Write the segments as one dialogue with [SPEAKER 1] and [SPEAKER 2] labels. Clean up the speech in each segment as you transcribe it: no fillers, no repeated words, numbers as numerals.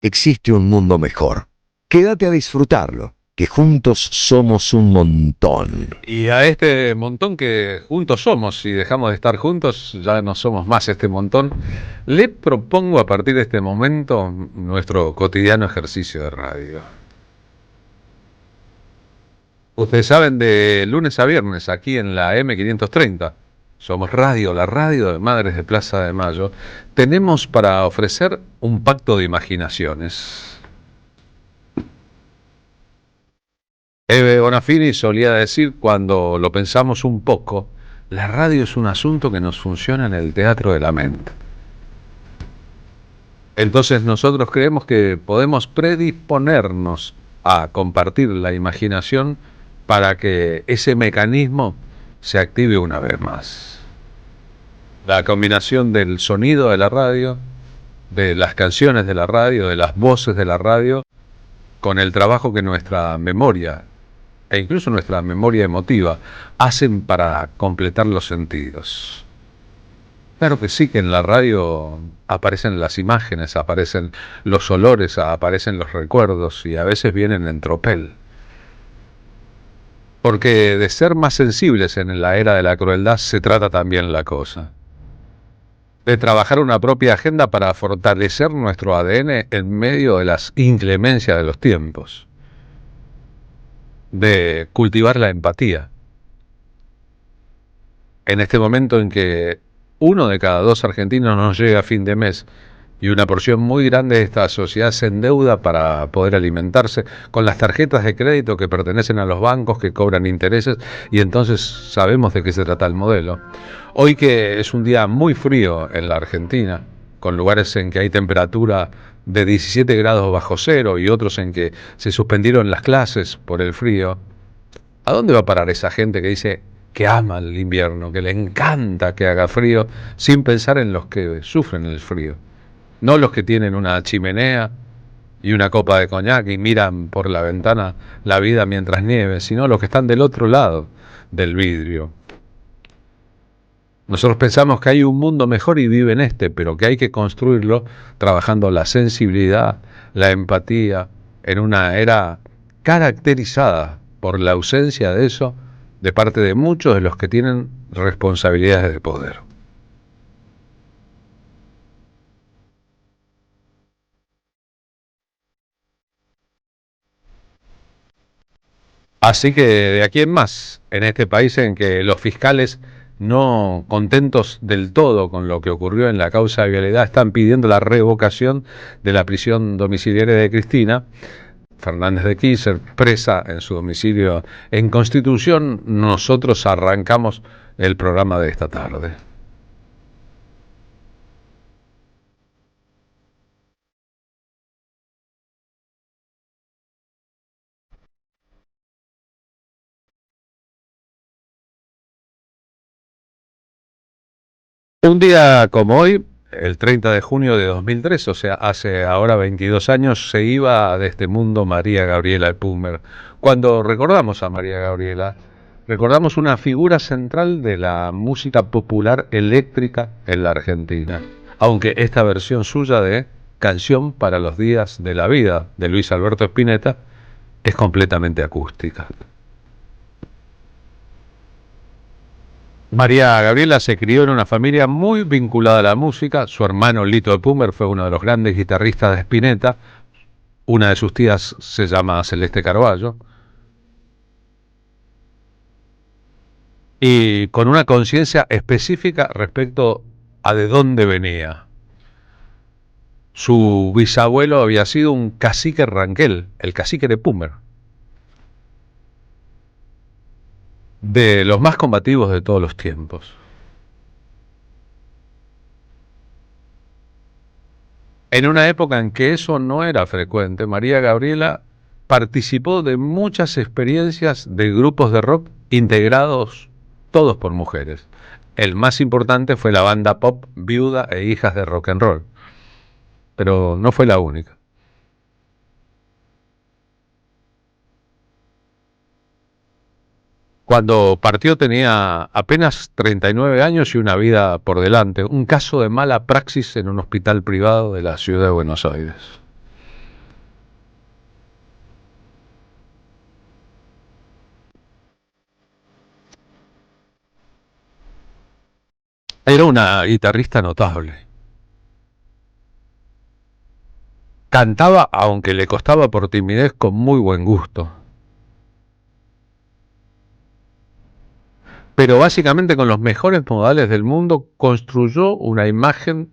[SPEAKER 1] existe un mundo mejor. Quédate a disfrutarlo, que juntos somos un montón.
[SPEAKER 2] Y a este montón que juntos somos, si dejamos de estar juntos, ya no somos más este montón, le propongo a partir de este momento nuestro cotidiano ejercicio de radio. Ustedes saben, de lunes a viernes, aquí en la M530, somos radio, la radio de Madres de Plaza de Mayo, tenemos para ofrecer un pacto de imaginaciones. Eve Bonafini solía decir, cuando lo pensamos un poco, la radio es un asunto que nos funciona en el teatro de la mente. Entonces nosotros creemos que podemos predisponernos a compartir la imaginación para que ese mecanismo se active una vez más. La combinación del sonido de la radio, de las canciones de la radio, de las voces de la radio, con el trabajo que nuestra memoria e incluso nuestra memoria emotiva hacen para completar los sentidos. Claro que sí, que en la radio aparecen las imágenes, aparecen los olores, aparecen los recuerdos y a veces vienen en tropel. Porque de ser más sensibles en la era de la crueldad se trata también la cosa. De trabajar una propia agenda para fortalecer nuestro ADN en medio de las inclemencias de los tiempos. De cultivar la empatía. En este momento en que 1 de cada 2 argentinos no llega a fin de mes y una porción muy grande de esta sociedad se endeuda para poder alimentarse con las tarjetas de crédito que pertenecen a los bancos que cobran intereses, y entonces sabemos de qué se trata el modelo. Hoy, que es un día muy frío en la Argentina, con lugares en que hay temperatura de 17 grados bajo cero y otros en que se suspendieron las clases por el frío, ¿a dónde va a parar esa gente que dice que ama el invierno, que le encanta que haga frío, sin pensar en los que sufren el frío? No los que tienen una chimenea y una copa de coñac y miran por la ventana la vida mientras nieve, sino los que están del otro lado del vidrio. Nosotros pensamos que hay un mundo mejor y vive en este, pero que hay que construirlo trabajando la sensibilidad, la empatía, en una era caracterizada por la ausencia de eso de parte de muchos de los que tienen responsabilidades de poder. Así que de aquí en más, en este país en que los fiscales, no contentos del todo con lo que ocurrió en la causa de vialidad, están pidiendo la revocación de la prisión domiciliaria de Cristina Fernández de Kirchner, presa en su domicilio en Constitución, nosotros arrancamos el programa de esta tarde. Un día como hoy, el 30 de junio de 2003, o sea, hace ahora 22 años, se iba de este mundo María Gabriela Pumer. Cuando recordamos a María Gabriela, recordamos una figura central de la música popular eléctrica en la Argentina. Aunque esta versión suya de Canción para los días de la vida de Luis Alberto Spinetta es completamente acústica. María Gabriela se crió en una familia muy vinculada a la música. Su hermano Lito de Pumer fue uno de los grandes guitarristas de Spinetta. Una de sus tías se llama Celeste Carballo. Y con una conciencia específica respecto a de dónde venía. Su bisabuelo había sido un cacique ranquel, el cacique de Pumer, de los más combativos de todos los tiempos. En una época en que eso no era frecuente, María Gabriela participó de muchas experiencias de grupos de rock integrados todos por mujeres. El más importante fue la banda pop Viuda e Hijas de Rock and Roll, pero no fue la única. Cuando partió tenía apenas 39 años y una vida por delante, un caso de mala praxis en un hospital privado de la ciudad de Buenos Aires. Era una guitarrista notable. Cantaba, aunque le costaba por timidez, con muy buen gusto. Pero básicamente con los mejores modales del mundo construyó una imagen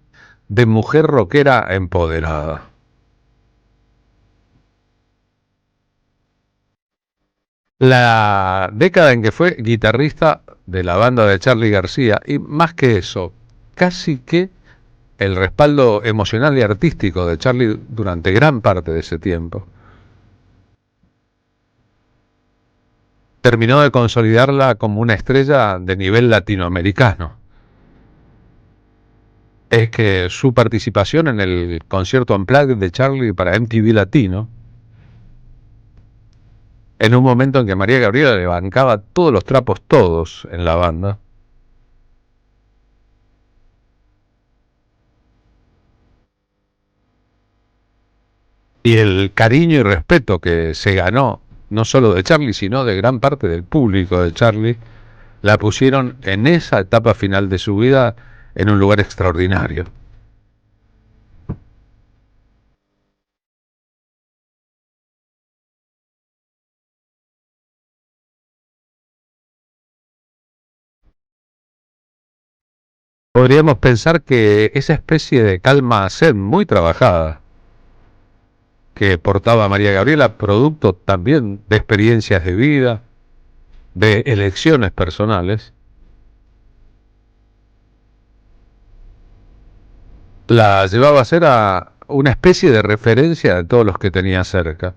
[SPEAKER 2] de mujer rockera empoderada. La década en que fue guitarrista de la banda de Charly García, y más que eso, casi que el respaldo emocional y artístico de Charly durante gran parte de ese tiempo, terminó de consolidarla como una estrella de nivel latinoamericano. Es que su participación en el concierto Unplugged de Charly para MTV Latino, en un momento en que María Gabriela le bancaba todos los trapos todos en la banda, y el cariño y respeto que se ganó, no solo de Charly, sino de gran parte del público de Charly, la pusieron en esa etapa final de su vida en un lugar extraordinario. Podríamos pensar que esa especie de calma zen muy trabajada que portaba María Gabriela, producto también de experiencias de vida, de elecciones personales, la llevaba a ser a una especie de referencia de todos los que tenía cerca.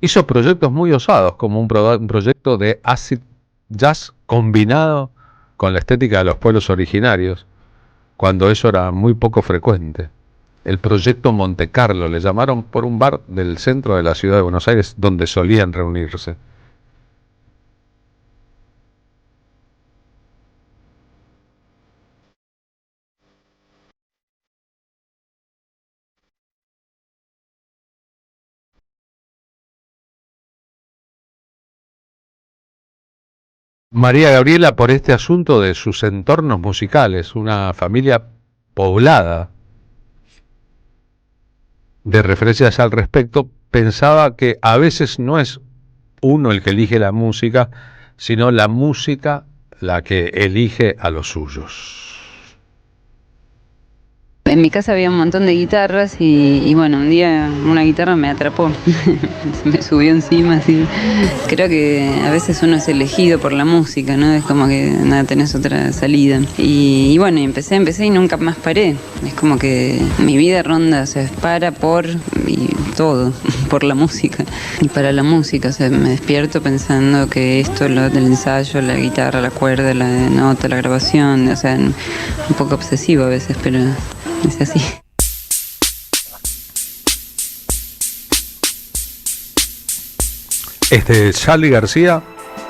[SPEAKER 2] Hizo proyectos muy osados, como un proyecto de acid jazz combinado con la estética de los pueblos originarios, cuando eso era muy poco frecuente. El proyecto Monte Carlo le llamaron por un bar del centro de la ciudad de Buenos Aires donde solían reunirse. María Gabriela, por este asunto de sus entornos musicales, una familia poblada de referencias al respecto, pensaba que a veces no es uno el que elige la música, sino la música la que elige a los suyos.
[SPEAKER 3] En mi casa había un montón de guitarras y bueno, un día una guitarra me atrapó, me subió encima así. Creo que a veces uno es elegido por la música, ¿no? Es como que nada, tenés otra salida. Y bueno, empecé y nunca más paré. Es como que mi vida ronda, o sea, por y todo, por la música y para la música. O sea, me despierto pensando que esto, lo del ensayo, la guitarra, la cuerda, la nota, la grabación, o sea, un poco obsesivo a veces, pero es así.
[SPEAKER 2] Charly García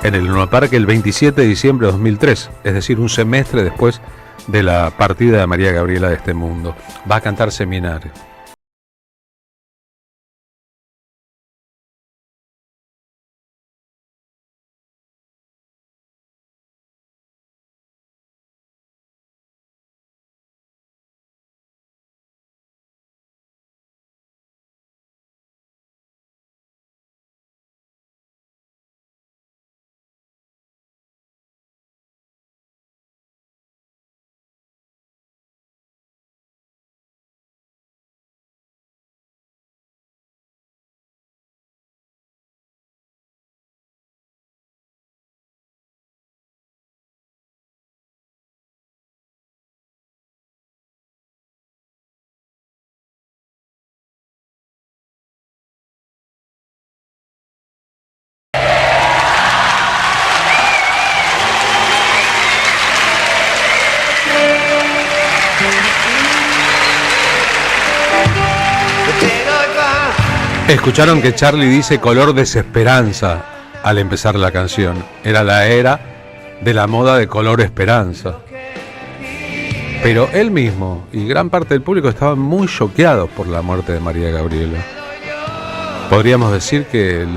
[SPEAKER 2] en el Luna Park el 27 de diciembre de 2003, es decir, un semestre después de la partida de María Gabriela de este mundo. Va a cantar Seminario. Escucharon que Charly dice color desesperanza al empezar la canción. Era la era de la moda de color esperanza. Pero él mismo y gran parte del público estaban muy choqueados por la muerte de María Gabriela. Podríamos decir que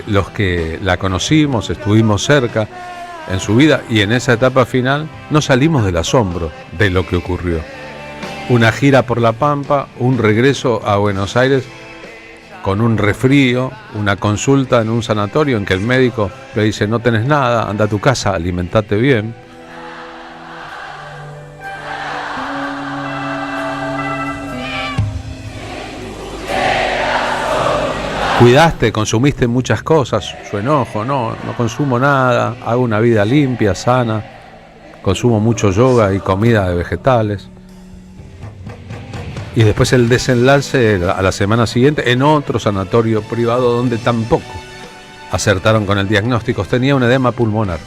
[SPEAKER 2] los que la conocimos, estuvimos cerca, en su vida y en esa etapa final no salimos del asombro de lo que ocurrió. Una gira por La Pampa, un regreso a Buenos Aires con un resfrío, una consulta en un sanatorio en que el médico le dice no tenés nada, anda a tu casa, alimentate bien. Cuidaste, consumiste muchas cosas, su enojo, no consumo nada, hago una vida limpia, sana, consumo mucho yoga y comida de vegetales. Y después el desenlace a la semana siguiente en otro sanatorio privado donde tampoco acertaron con el diagnóstico, tenía un edema pulmonar.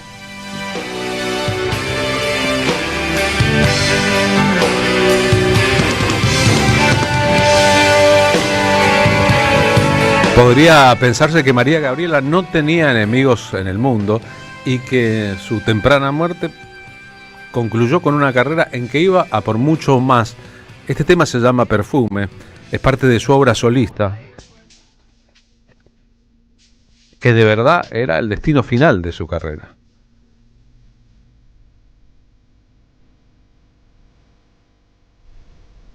[SPEAKER 2] Podría pensarse que María Gabriela no tenía enemigos en el mundo y que su temprana muerte concluyó con una carrera en que iba a por mucho más. Este tema se llama Perfume, es parte de su obra solista, que de verdad era el destino final de su carrera.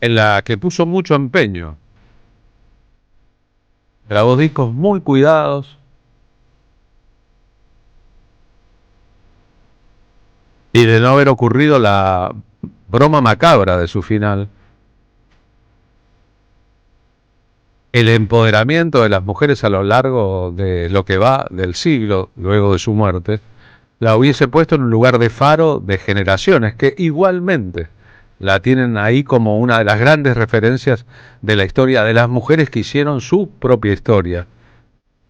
[SPEAKER 2] En la que puso mucho empeño. Grabó discos muy cuidados y de no haber ocurrido la broma macabra de su final, el empoderamiento de las mujeres a lo largo de lo que va del siglo luego de su muerte, la hubiese puesto en un lugar de faro de generaciones que igualmente la tienen ahí como una de las grandes referencias de la historia de las mujeres que hicieron su propia historia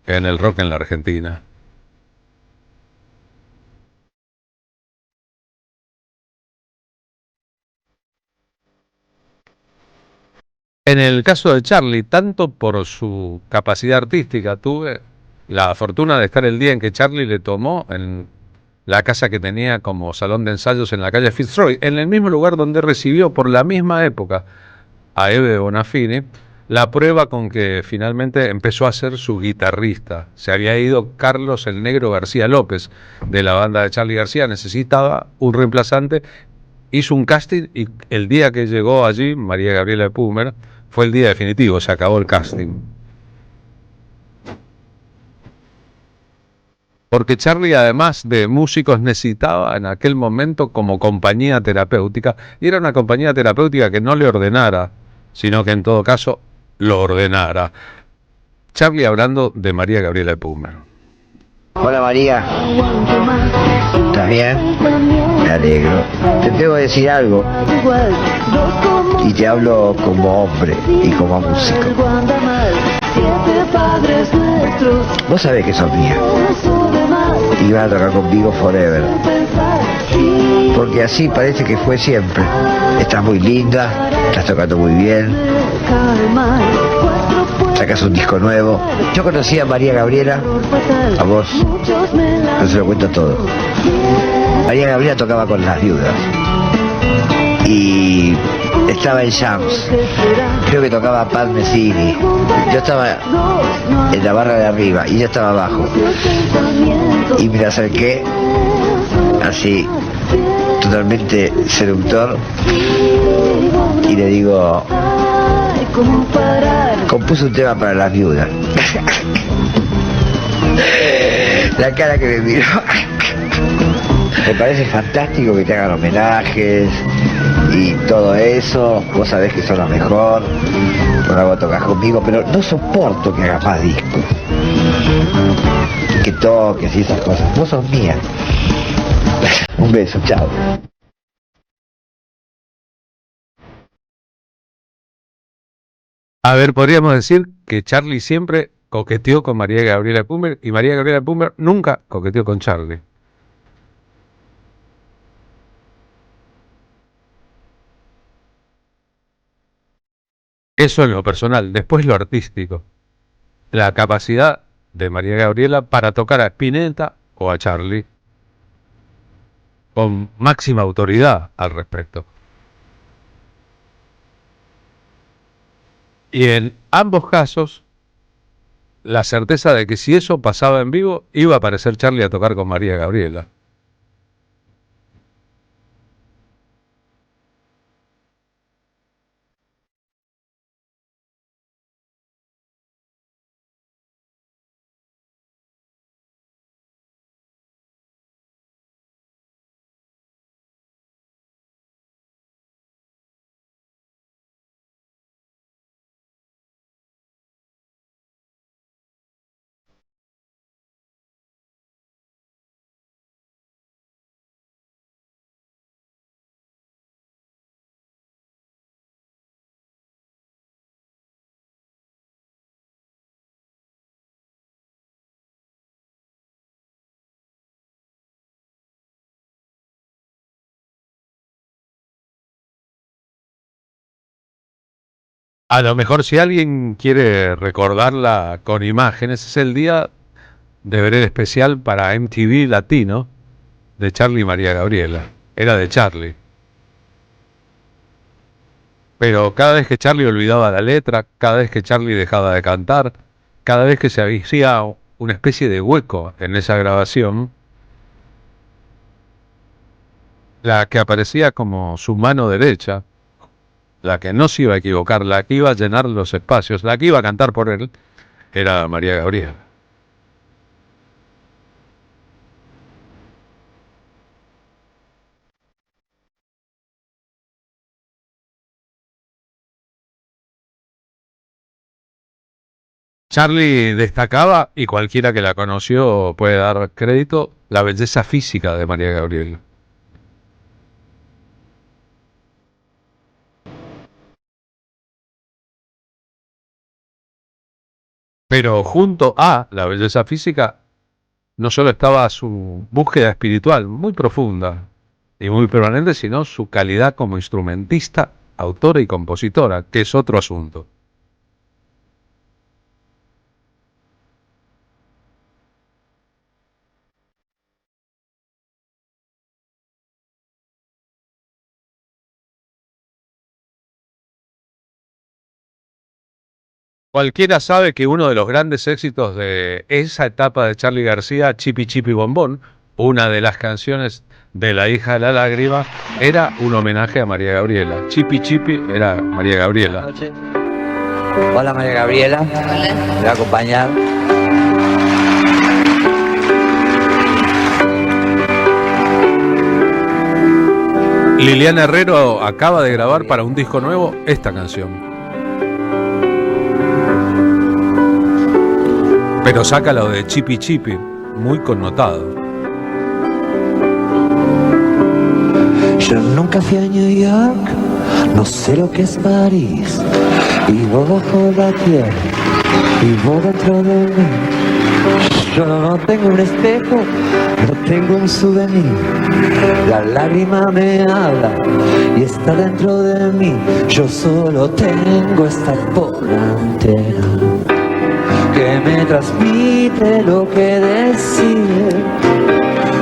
[SPEAKER 2] en el rock en la Argentina. En el caso de Charly, tanto por su capacidad artística, tuve la fortuna de estar el día en que Charly le tomó en la casa que tenía como salón de ensayos en la calle Fitzroy, en el mismo lugar donde recibió por la misma época a Eve Bonafini, la prueba con que finalmente empezó a ser su guitarrista. Se había ido Carlos el Negro García López de la banda de Charly García, necesitaba un reemplazante, hizo un casting y el día que llegó allí, María Gabriela Pumer, fue el día definitivo, se acabó el casting. Porque Charly, además de músicos, necesitaba en aquel momento como compañía terapéutica, y era una compañía terapéutica que no le ordenara, sino que en todo caso lo ordenara. Charly hablando de María Gabriela Pumer.
[SPEAKER 4] Hola María, ¿estás bien? Me alegro. Te tengo que decir algo y te hablo como hombre y como músico. Vos sabés que sos mía y vas a tocar conmigo forever, porque así parece que fue siempre. Estás muy linda, estás tocando muy bien, sacas un disco nuevo. Yo conocí a María Gabriela, a vos, no se lo cuento todo. María Gabriela tocaba con Las Viudas y estaba en Shams, creo que tocaba Pat Messini. Yo estaba en la barra de arriba y ella estaba abajo, y me acerqué así, totalmente seductor, y le digo, compuso un tema para Las Viudas. La cara que me miró. Me parece fantástico que te hagan homenajes y todo eso. Vos sabés que sos lo mejor, por algo tocas conmigo, pero no soporto que hagas más discos, que toques y esas cosas. Vos sos mía. Un beso, chao.
[SPEAKER 2] A ver, podríamos decir que Charly siempre coqueteó con María Gabriela Pumer y María Gabriela Pumer nunca coqueteó con Charly. Eso en lo personal, después lo artístico. La capacidad de María Gabriela para tocar a Spinetta o a Charly con máxima autoridad al respecto. Y en ambos casos, la certeza de que si eso pasaba en vivo, iba a aparecer Charly a tocar con María Gabriela. A lo mejor si alguien quiere recordarla con imágenes, es el día de ver el especial para MTV Latino de Charly y María Gabriela. Era de Charly. Pero cada vez que Charly olvidaba la letra, cada vez que Charly dejaba de cantar, cada vez que se hacía una especie de hueco en esa grabación, la que aparecía como su mano derecha, la que no se iba a equivocar, la que iba a llenar los espacios, la que iba a cantar por él, era María Gabriela. Charly destacaba, y cualquiera que la conoció puede dar crédito, la belleza física de María Gabriela. Pero junto a la belleza física, no solo estaba su búsqueda espiritual muy profunda y muy permanente, sino su calidad como instrumentista, autora y compositora, que es otro asunto. Cualquiera sabe que uno de los grandes éxitos de esa etapa de Charly García, Chipi Chipi Bombón, una de las canciones de La hija de la lágrima, era un homenaje a María Gabriela. Chipi Chipi era María Gabriela.
[SPEAKER 4] Hola María Gabriela, me voy a acompañar.
[SPEAKER 2] Liliana Herrero acaba de grabar para un disco nuevo esta canción. Pero saca lo de Chipi Chipi, muy connotado.
[SPEAKER 5] Yo nunca fui a New York, no sé lo que es París. Vivo bajo la tierra, vivo dentro de mí. Yo no tengo un espejo, no tengo un souvenir. La lágrima me habla y está dentro de mí. Yo solo tengo esta pola antena que me transmite lo que decide.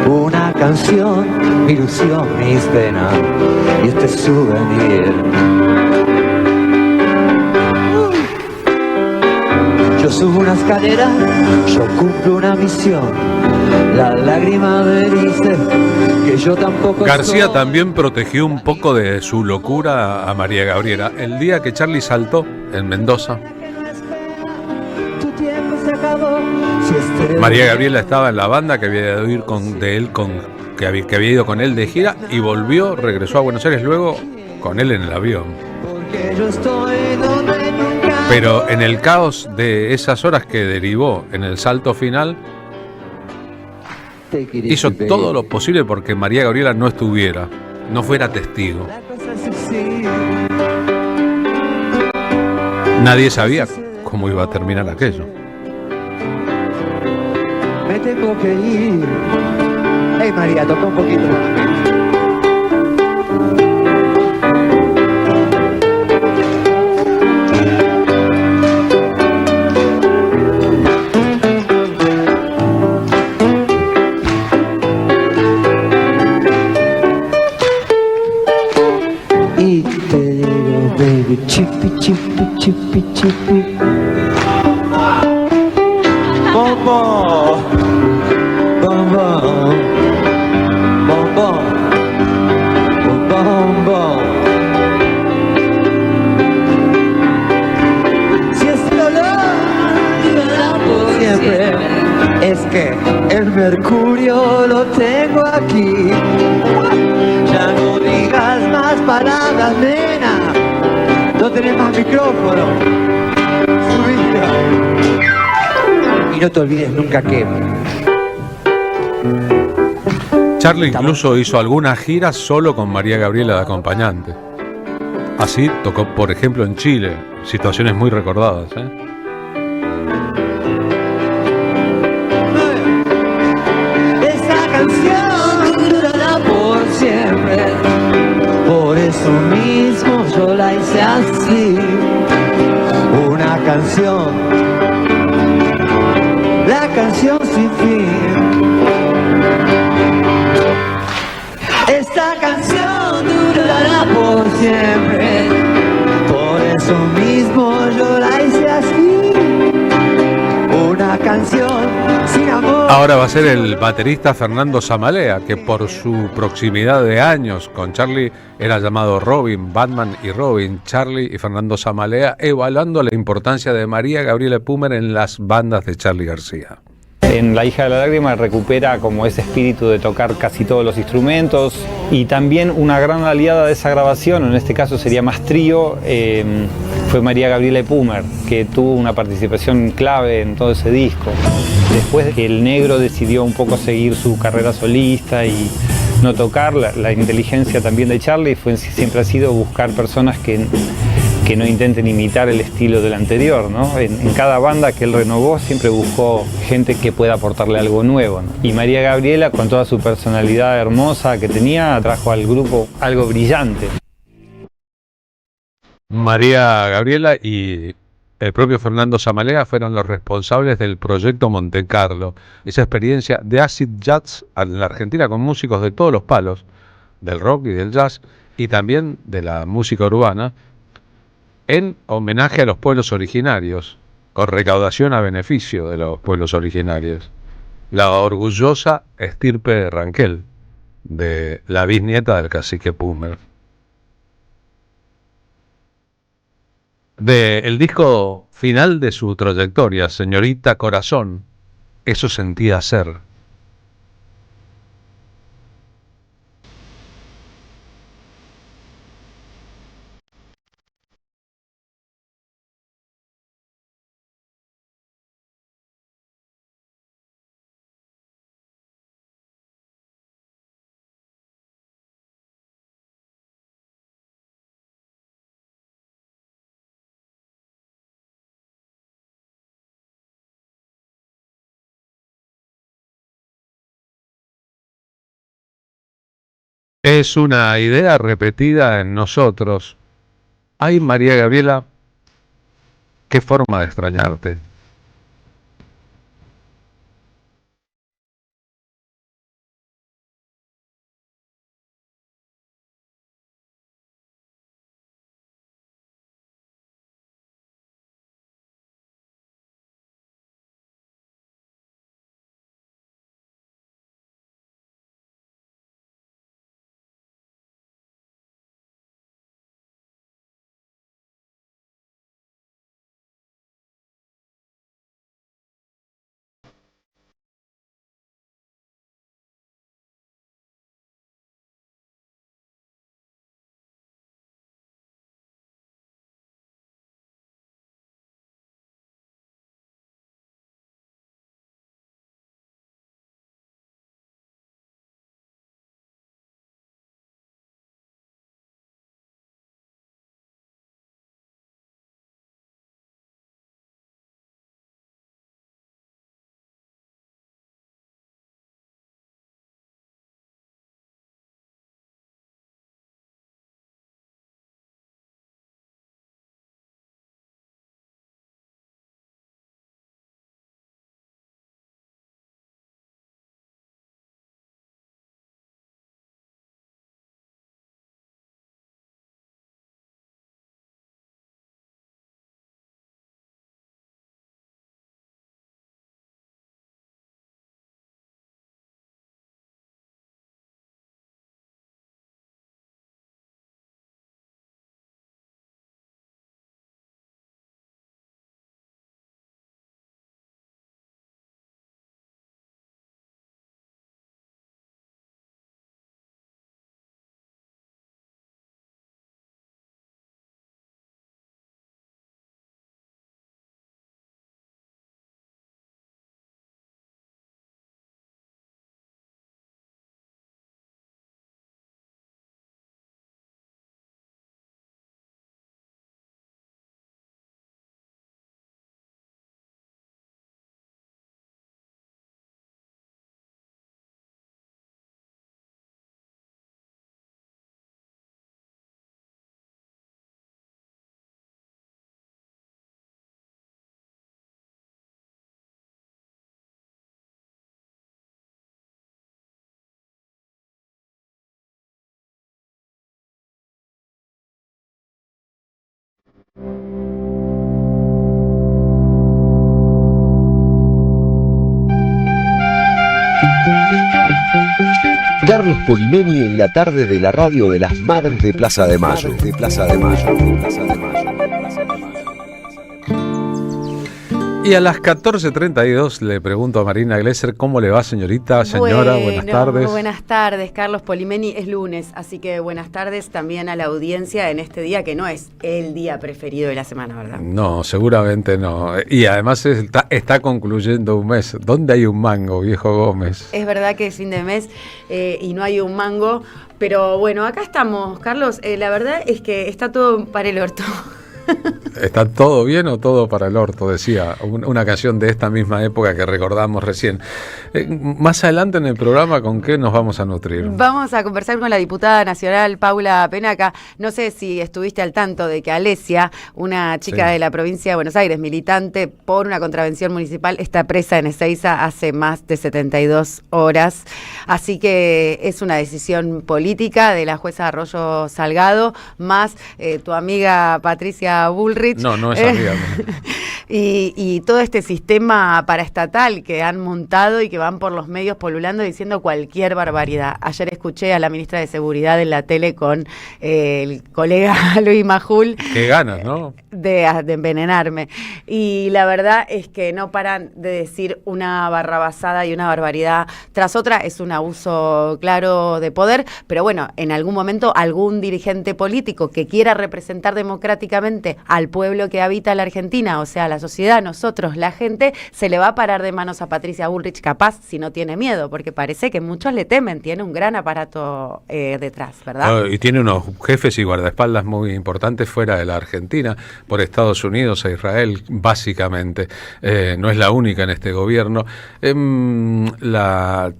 [SPEAKER 5] Una canción, mi ilusión, mis penas y este souvenir. Yo subo una escalera, yo cumplo una misión. La lágrima me dice que yo tampoco.
[SPEAKER 2] García también protegió un poco de su locura a María Gabriela. El día que Charly saltó en Mendoza, María Gabriela estaba en la banda que había ido ir que había ido con él de gira y volvió, regresó a Buenos Aires luego con él en el avión. Pero en el caos de esas horas que derivó en el salto final, hizo todo lo posible porque María Gabriela no estuviera, no fuera testigo. Nadie sabía cómo iba a terminar aquello.
[SPEAKER 5] Me tengo que ir. Hey María, toca un poquito. Y te digo, baby, chipi, chipi, chipi, chipi. Bombón, bombón, bombón, bombón. Si es dolor, por siempre, es que el mercurio lo tengo aquí. Ya no digas más palabras, nena. No tenés más micrófono. Subida. Y no te olvides nunca que
[SPEAKER 2] Charly incluso hizo algunas giras solo con María Gabriela de acompañante. Así tocó, por ejemplo, en Chile, situaciones muy recordadas,
[SPEAKER 5] esa canción durará por siempre. Por eso mismo yo la hice así. canción sin fin. Esta canción durará por siempre, por eso mismo yo la hice así. Una canción sin amor.
[SPEAKER 2] Ahora va a ser el baterista Fernando Zamalea, que por su proximidad de años con Charlie era llamado Robin, Batman y Robin, Charlie y Fernando Zamalea, evaluando la importancia de María Gabriela Pumer en las bandas de Charly García.
[SPEAKER 6] En La hija de la lágrima recupera como ese espíritu de tocar casi todos los instrumentos, y también una gran aliada de esa grabación, en este caso sería más trío, fue María Gabriela Pumer, que tuvo una participación clave en todo ese disco. Después el Negro decidió un poco seguir su carrera solista y no tocar. La inteligencia también de Charly siempre ha sido buscar personas que no intenten imitar el estilo del anterior, ¿no? En cada banda que él renovó siempre buscó gente que pueda aportarle algo nuevo, ¿no? Y María Gabriela, con toda su personalidad hermosa que tenía, trajo al grupo algo brillante.
[SPEAKER 2] María Gabriela y el propio Fernando Zamalea fueron los responsables del proyecto Monte Carlo, esa experiencia de acid jazz en la Argentina con músicos de todos los palos, del rock y del jazz, y también de la música urbana, en homenaje a los pueblos originarios, con recaudación a beneficio de los pueblos originarios. La orgullosa estirpe de Ranquel, de la bisnieta del cacique Pumer. El disco final de su trayectoria, Señorita Corazón, Eso sentía ser. Es una idea repetida en nosotros. Ay, María Gabriela, qué forma de extrañarte.
[SPEAKER 1] Carlos Polimeni en la tarde de la radio de las Madres de Plaza de Mayo.
[SPEAKER 2] Y a las 14:32 le pregunto a Marina Glesser, ¿cómo le va, señorita? Señora, buenas tardes.
[SPEAKER 7] Buenas tardes, Carlos Polimeni. Es lunes, así que buenas tardes también a la audiencia en este día que no es el día preferido de la semana, ¿verdad?
[SPEAKER 2] No, seguramente no. Y además está concluyendo un mes. ¿Dónde hay un mango, viejo Gómez?
[SPEAKER 7] Es verdad que es fin de mes y no hay un mango, pero bueno, acá estamos, Carlos. La verdad es que está todo para el orto.
[SPEAKER 2] ¿Está todo bien o todo para el orto? Decía una canción de esta misma época que recordamos recién. Más adelante en el programa, ¿con qué nos vamos a nutrir?
[SPEAKER 7] Vamos a conversar con la diputada nacional Paula Penaca. No sé si estuviste al tanto de que Alesia, una chica de la provincia de Buenos Aires, militante por una contravención municipal, está presa en Ezeiza hace más de 72 horas. Así que es una decisión política de la jueza Arroyo Salgado, más tu amiga Patricia Bullrich.
[SPEAKER 2] No es amiga.
[SPEAKER 7] Y todo este sistema paraestatal que han montado y que van por los medios polulando diciendo cualquier barbaridad. Ayer escuché a la ministra de Seguridad en la tele con el colega Luis Majul.
[SPEAKER 2] Qué ganas, ¿no?
[SPEAKER 7] De envenenarme. Y la verdad es que no paran de decir una barrabasada y una barbaridad tras otra. Es un abuso claro de poder, pero bueno, en algún momento algún dirigente político que quiera representar democráticamente al pueblo que habita la Argentina, o sea, la sociedad, nosotros, la gente, se le va a parar de manos a Patricia Bullrich, capaz, si no tiene miedo, porque parece que muchos le temen, tiene un gran aparato detrás, ¿verdad?
[SPEAKER 2] Y tiene unos jefes y guardaespaldas muy importantes fuera de la Argentina, por Estados Unidos e Israel, básicamente. No es la única en este gobierno. La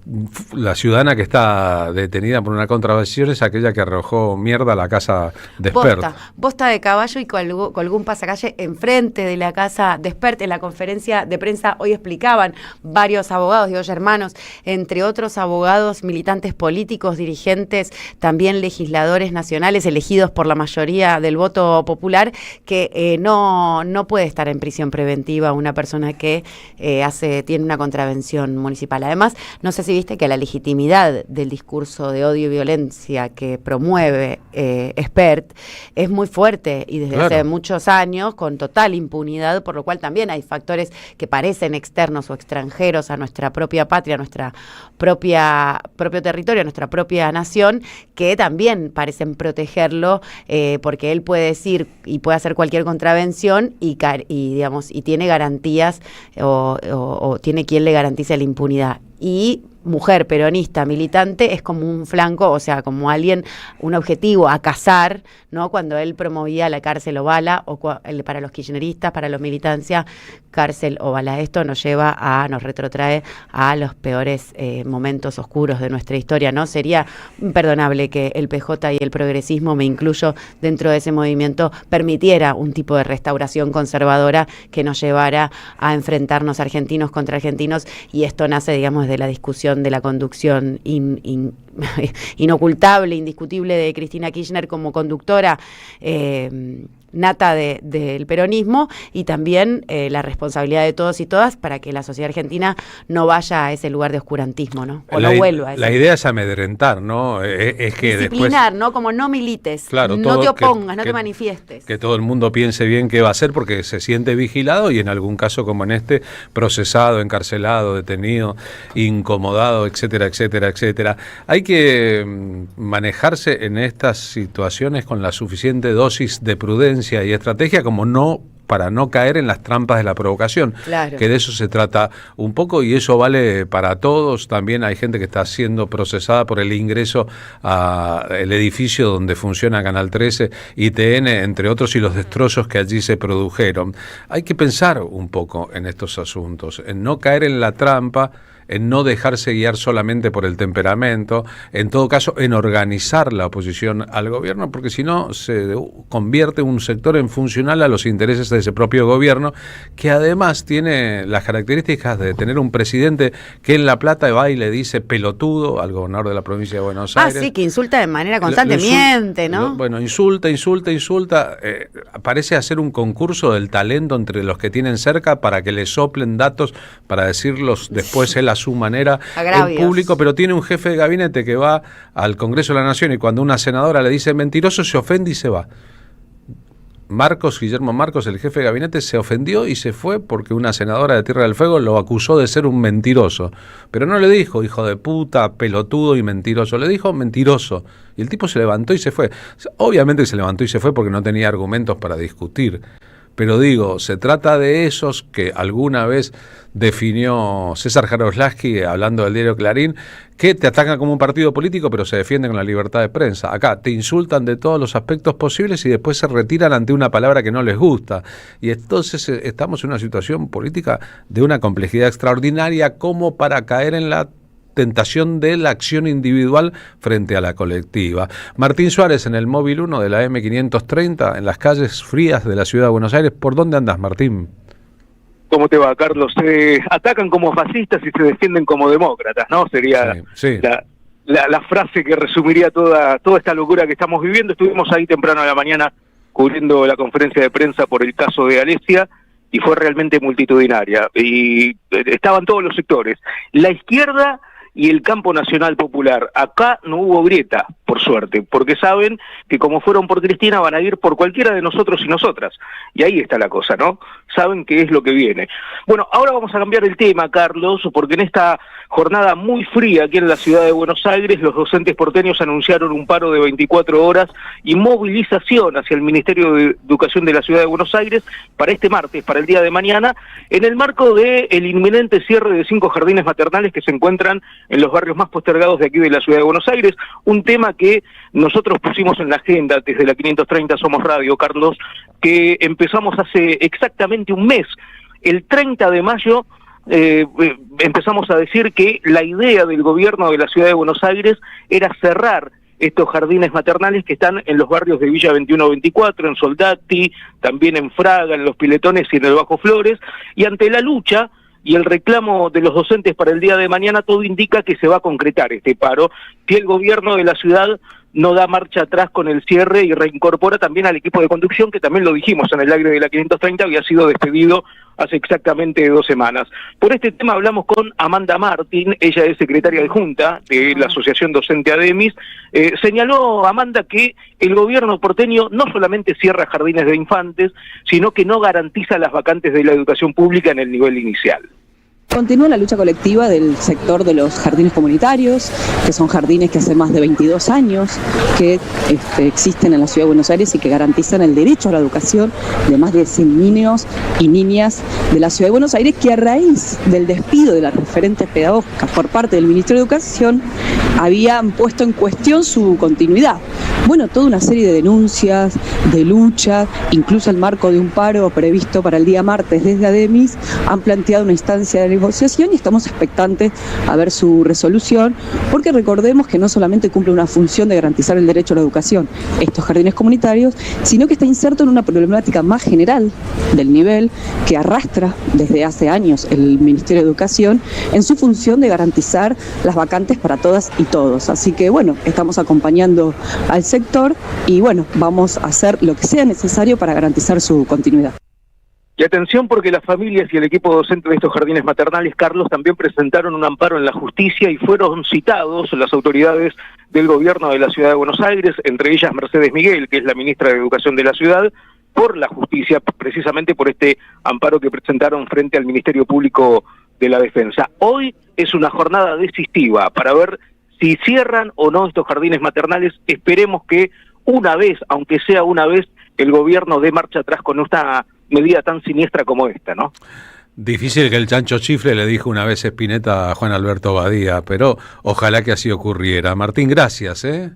[SPEAKER 2] ciudadana que está detenida por una contravención es aquella que arrojó mierda a la casa de Spert.
[SPEAKER 7] Bosta de caballo y colgó un pasacalle enfrente de la casa de Spert. En la conferencia de prensa hoy explicaban varios abogados, digo, hermanos, entre otros abogados, militantes políticos, dirigentes, también legisladores nacionales elegidos por la mayoría del voto popular, que no puede estar en prisión preventiva una persona que tiene una contravención municipal. Además, no sé si viste que la legitimidad del discurso de odio y violencia que promueve Spert es muy fuerte y desde hace muchos años con total impunidad, por lo cual también hay factores que parecen externos o extranjeros a nuestra propia patria, a nuestra propio territorio, a nuestra propia nación, que también parecen protegerlo porque él puede decir y puede hacer cualquier contravención y tiene garantías o tiene quien le garantice la impunidad. Y mujer peronista, militante, es como un flanco, o sea, como alguien, un objetivo a cazar, ¿no? Cuando él promovía la cárcel o bala, o para los kirchneristas, para los militancia, cárcel o bala. Esto nos retrotrae a los peores momentos oscuros de nuestra historia, ¿no? Sería imperdonable que el PJ y el progresismo, me incluyo dentro de ese movimiento, permitiera un tipo de restauración conservadora que nos llevara a enfrentarnos argentinos contra argentinos, y esto nace, digamos, de la discusión de la conducción inocultable, indiscutible de Cristina Kirchner como conductora nata del peronismo, y también la responsabilidad de todos y todas para que la sociedad argentina no vaya a ese lugar de oscurantismo, ¿no? O no vuelva a ese.
[SPEAKER 2] La idea es amedrentar, ¿no? Es que
[SPEAKER 7] disciplinar,
[SPEAKER 2] después,
[SPEAKER 7] ¿no? Como no milites,
[SPEAKER 2] claro,
[SPEAKER 7] no te opongas, no te manifiestes.
[SPEAKER 2] Que todo el mundo piense bien qué va a hacer porque se siente vigilado y en algún caso como en este, procesado, encarcelado, detenido, incomodado, etcétera, etcétera, etcétera. Hay que manejarse en estas situaciones con la suficiente dosis de prudencia y estrategia para no caer en las trampas de la provocación,
[SPEAKER 7] claro.
[SPEAKER 2] Que de eso se trata un poco, y eso vale para todos. También hay gente que está siendo procesada por el ingreso al edificio donde funciona Canal 13, ITN, entre otros, y los destrozos que allí se produjeron. Hay que pensar un poco en estos asuntos, en no caer en la trampa, en no dejarse guiar solamente por el temperamento, en todo caso en organizar la oposición al gobierno, porque si no se convierte un sector en funcional a los intereses de ese propio gobierno, que además tiene las características de tener un presidente que en La Plata va y le dice pelotudo al gobernador de la provincia de Buenos Aires.
[SPEAKER 7] Sí, que insulta de manera constante, miente, ¿no?
[SPEAKER 2] Insulta. Parece hacer un concurso del talento entre los que tienen cerca para que le soplen datos para decirlos después él a su manera
[SPEAKER 7] Agravios.
[SPEAKER 2] en público, pero tiene un jefe de gabinete que va al Congreso de la Nación y cuando una senadora le dice mentiroso se ofende y se va. Guillermo Marcos, el jefe de gabinete, se ofendió y se fue porque una senadora de Tierra del Fuego lo acusó de ser un mentiroso. Pero no le dijo hijo de puta, pelotudo y mentiroso, le dijo mentiroso. Y el tipo se levantó y se fue. Obviamente se levantó y se fue porque no tenía argumentos para discutir. Pero digo, se trata de esos que alguna vez definió César Jaroslavsky, hablando del diario Clarín, que te atacan como un partido político, pero se defienden con la libertad de prensa. Acá te insultan de todos los aspectos posibles y después se retiran ante una palabra que no les gusta. Y entonces estamos en una situación política de una complejidad extraordinaria como para caer en la tentación de la acción individual frente a la colectiva. Martín Suárez en el móvil 1 de la M530 en las calles frías de la ciudad de Buenos Aires. ¿Por dónde andas, Martín?
[SPEAKER 8] ¿Cómo te va, Carlos? Se atacan como fascistas y se defienden como demócratas, ¿no? Sería
[SPEAKER 2] sí.
[SPEAKER 8] La frase que resumiría toda esta locura que estamos viviendo. Estuvimos ahí temprano a la mañana cubriendo la conferencia de prensa por el caso de Alesia y fue realmente multitudinaria. Y estaban todos los sectores. La izquierda y el campo nacional popular. Acá no hubo grieta, por suerte, porque saben que como fueron por Cristina van a ir por cualquiera de nosotros y nosotras. Y ahí está la cosa, ¿no? Saben qué es lo que viene. Bueno, ahora vamos a cambiar el tema, Carlos, porque en esta jornada muy fría aquí en la ciudad de Buenos Aires, los docentes porteños anunciaron un paro de 24 horas y movilización hacia el Ministerio de Educación de la ciudad de Buenos Aires para este martes, para el día de mañana, en el marco del inminente cierre de 5 jardines maternales que se encuentran en los barrios más postergados de aquí de la ciudad de Buenos Aires, un tema que nosotros pusimos en la agenda desde la 530 Somos Radio, Carlos, que empezamos hace exactamente un mes. El 30 de mayo empezamos a decir que la idea del gobierno de la ciudad de Buenos Aires era cerrar estos jardines maternales que están en los barrios de Villa 21-24, en Soldati, también en Fraga, en Los Piletones y en el Bajo Flores, y ante la lucha y el reclamo de los docentes para el día de mañana, todo indica que se va a concretar este paro, que el gobierno de la ciudad no da marcha atrás con el cierre y reincorpora también al equipo de conducción, que también lo dijimos en el aire de la 530, había sido despedido hace exactamente 2 semanas. Por este tema hablamos con Amanda Martín, ella es secretaria adjunta de la Asociación Docente ADEMIS. Señaló, Amanda, que el gobierno porteño no solamente cierra jardines de infantes, sino que no garantiza las vacantes de la educación pública en el nivel inicial.
[SPEAKER 9] Continúa la lucha colectiva del sector de los jardines comunitarios, que son jardines que hace más de 22 años que existen en la Ciudad de Buenos Aires y que garantizan el derecho a la educación de más de 100 niños y niñas de la Ciudad de Buenos Aires, que a raíz del despido de las referentes pedagógicas por parte del Ministerio de Educación habían puesto en cuestión su continuidad. Bueno, toda una serie de denuncias, de lucha, incluso el marco de un paro previsto para el día martes desde ADEMIS, han planteado una instancia de negociación y estamos expectantes a ver su resolución, porque recordemos que no solamente cumple una función de garantizar el derecho a la educación, estos jardines comunitarios, sino que está inserto en una problemática más general del nivel que arrastra desde hace años el Ministerio de Educación en su función de garantizar las vacantes para todas y todos. Así que bueno, estamos acompañando al sector y bueno, vamos a hacer lo que sea necesario para garantizar su continuidad.
[SPEAKER 8] Y atención, porque las familias y el equipo docente de estos jardines maternales, Carlos, también presentaron un amparo en la justicia y fueron citados las autoridades del gobierno de la ciudad de Buenos Aires, entre ellas Mercedes Miguel, que es la ministra de Educación de la ciudad, por la justicia, precisamente por este amparo que presentaron frente al Ministerio Público de la Defensa. Hoy es una jornada decisiva para ver si cierran o no estos jardines maternales. Esperemos que una vez, aunque sea una vez, el gobierno dé marcha atrás con esta medida tan siniestra como esta, ¿no?
[SPEAKER 2] Difícil que el chancho chifle, le dijo una vez Spinetta a Juan Alberto Badía, pero ojalá que así ocurriera. Martín, gracias, ¿eh?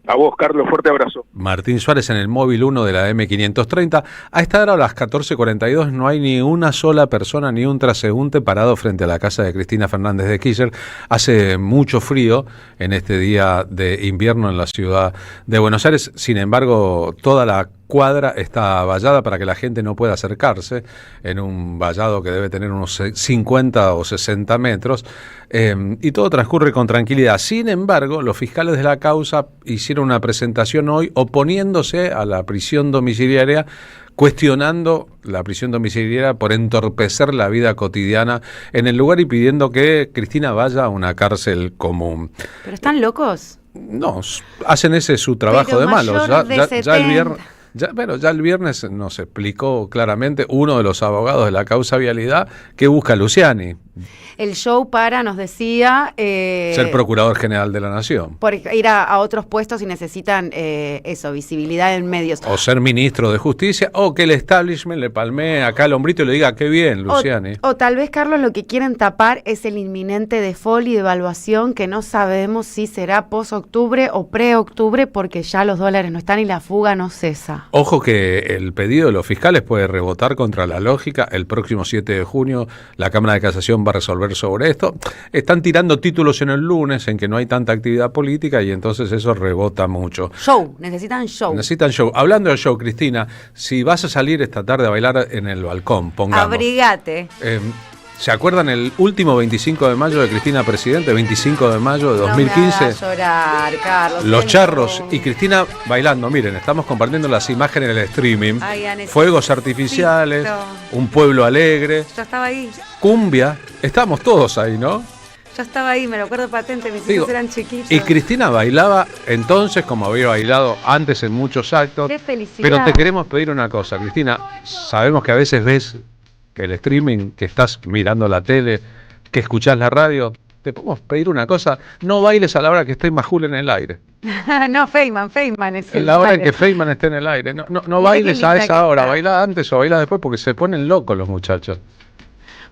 [SPEAKER 8] A vos, Carlos, fuerte abrazo.
[SPEAKER 2] Martín Suárez en el móvil 1 de la M530. A esta hora, a las 14:42, no hay ni una sola persona, ni un transeúnte parado frente a la casa de Cristina Fernández de Kirchner. Hace mucho frío en este día de invierno en la ciudad de Buenos Aires. Sin embargo, toda la cuadra está vallada para que la gente no pueda acercarse, en un vallado que debe tener unos 50 o 60 metros, y todo transcurre con tranquilidad. Sin embargo, los fiscales de la causa hicieron una presentación hoy oponiéndose a la prisión domiciliaria, cuestionando la prisión domiciliaria por entorpecer la vida cotidiana en el lugar y pidiendo que Cristina vaya a una cárcel común.
[SPEAKER 7] ¿Pero están locos?
[SPEAKER 2] No, hacen ese su trabajo
[SPEAKER 7] Pero
[SPEAKER 2] de malos.
[SPEAKER 7] mayor de
[SPEAKER 2] Ya
[SPEAKER 7] 70.
[SPEAKER 2] el viernes... Ya el viernes nos explicó claramente uno de los abogados de la causa Vialidad que busca Luciani,
[SPEAKER 7] El show para, nos decía...
[SPEAKER 2] ser procurador general de la Nación.
[SPEAKER 7] Por ir a otros puestos y necesitan visibilidad en medios.
[SPEAKER 2] O ser ministro de Justicia, o que el establishment le palmee acá al hombrito y le diga, qué bien, Luciani.
[SPEAKER 7] O tal vez, Carlos, lo que quieren tapar es el inminente default y devaluación que no sabemos si será post-octubre o pre-octubre porque ya los dólares no están y la fuga no cesa.
[SPEAKER 2] Ojo que el pedido de los fiscales puede rebotar contra la lógica. El próximo 7 de junio la Cámara de Casación va a resolver sobre esto. Están tirando títulos en el lunes en que no hay tanta actividad política y entonces eso rebota mucho.
[SPEAKER 7] Show, necesitan show.
[SPEAKER 2] Necesitan show. Hablando de show, Cristina, si vas a salir esta tarde a bailar en el balcón, pongamos.
[SPEAKER 7] Abrigate.
[SPEAKER 2] ¿Se acuerdan el último 25 de mayo de Cristina Presidente, 25 de mayo de 2015?
[SPEAKER 7] No me hagas llorar, Carlos.
[SPEAKER 2] Los charros y Cristina bailando. Miren, estamos compartiendo las imágenes en el streaming.
[SPEAKER 7] Ay, ya necesito.
[SPEAKER 2] Fuegos artificiales, un pueblo alegre,
[SPEAKER 7] Yo estaba ahí.
[SPEAKER 2] cumbia. Estamos todos ahí, ¿no?
[SPEAKER 7] Yo estaba ahí, me lo acuerdo patente, mis
[SPEAKER 2] Digo,
[SPEAKER 7] hijos eran chiquitos.
[SPEAKER 2] Y Cristina bailaba entonces como había bailado antes en muchos actos.
[SPEAKER 7] ¡Qué felicidad!
[SPEAKER 2] Pero te queremos pedir una cosa, Cristina. Sabemos que a veces ves que el streaming, que estás mirando la tele, que escuchás la radio. Te podemos pedir una cosa, no bailes a la hora que esté Majul en el aire.
[SPEAKER 7] No, Feynman es
[SPEAKER 2] En la hora en que Feynman esté en el aire. No bailes a esa hora, baila antes o baila después porque se ponen locos los muchachos.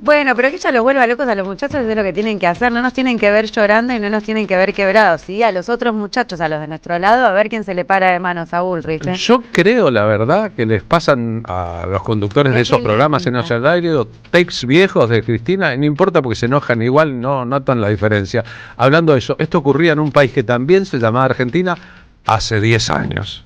[SPEAKER 7] Bueno, pero que ella los vuelva locos a los muchachos es lo que tienen que hacer, no nos tienen que ver llorando y no nos tienen que ver quebrados, ¿sí? A los otros muchachos, a los de nuestro lado, a ver quién se le para de manos a Bullrich, ¿eh?
[SPEAKER 2] Yo creo, la verdad, que les pasan a los conductores de esos programas en el aire o tapes viejos de Cristina, no importa porque se enojan igual, no notan la diferencia. Hablando de eso, esto ocurría en un país que también se llamaba Argentina hace 10 años.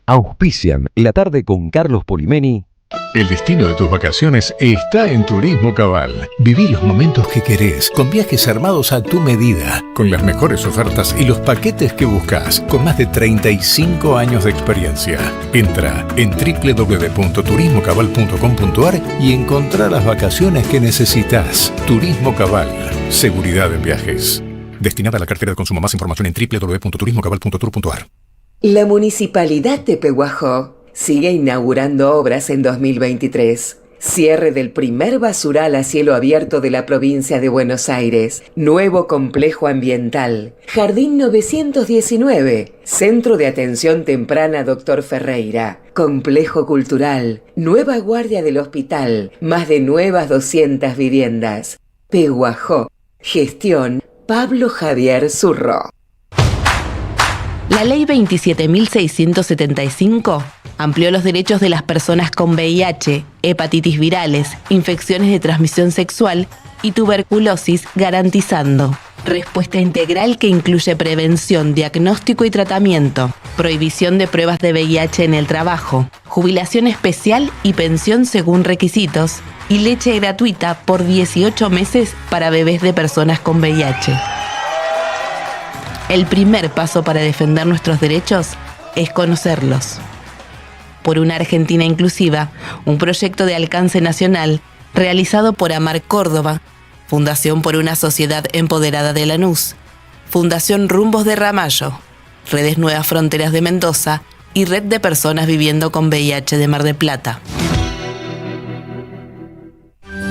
[SPEAKER 1] Auspician La Tarde con Carlos Polimeni.
[SPEAKER 10] El destino de tus vacaciones está en Turismo Cabal. Viví los momentos que querés, con viajes armados a tu medida, con las mejores ofertas y los paquetes que buscas, con más de 35 años de experiencia. Entra en www.turismocabal.com.ar y encontrá las vacaciones que necesitas. Turismo Cabal, seguridad en viajes. Destinada a la cartera de consumo. Más información en www.turismocabal.tour.ar.
[SPEAKER 11] La Municipalidad de Pehuajó sigue inaugurando obras en 2023. Cierre del primer basural a cielo abierto de la provincia de Buenos Aires. Nuevo complejo ambiental. Jardín 919. Centro de Atención Temprana Dr. Ferreira. Complejo cultural. Nueva guardia del hospital. Más de nuevas 200 viviendas. Pehuajó. Gestión Pablo Javier Zurro.
[SPEAKER 12] La Ley 27.675 amplió los derechos de las personas con VIH, hepatitis virales, infecciones de transmisión sexual y tuberculosis, garantizando respuesta integral que incluye prevención, diagnóstico y tratamiento, prohibición de pruebas de VIH en el trabajo, jubilación especial y pensión según requisitos, y leche gratuita por 18 meses para bebés de personas con VIH. El primer paso para defender nuestros derechos es conocerlos. Por una Argentina inclusiva, un proyecto de alcance nacional realizado por Amar Córdoba, Fundación por una Sociedad Empoderada de Lanús, Fundación Rumbos de Ramallo, Redes Nuevas Fronteras de Mendoza y Red de Personas Viviendo con VIH de Mar del Plata.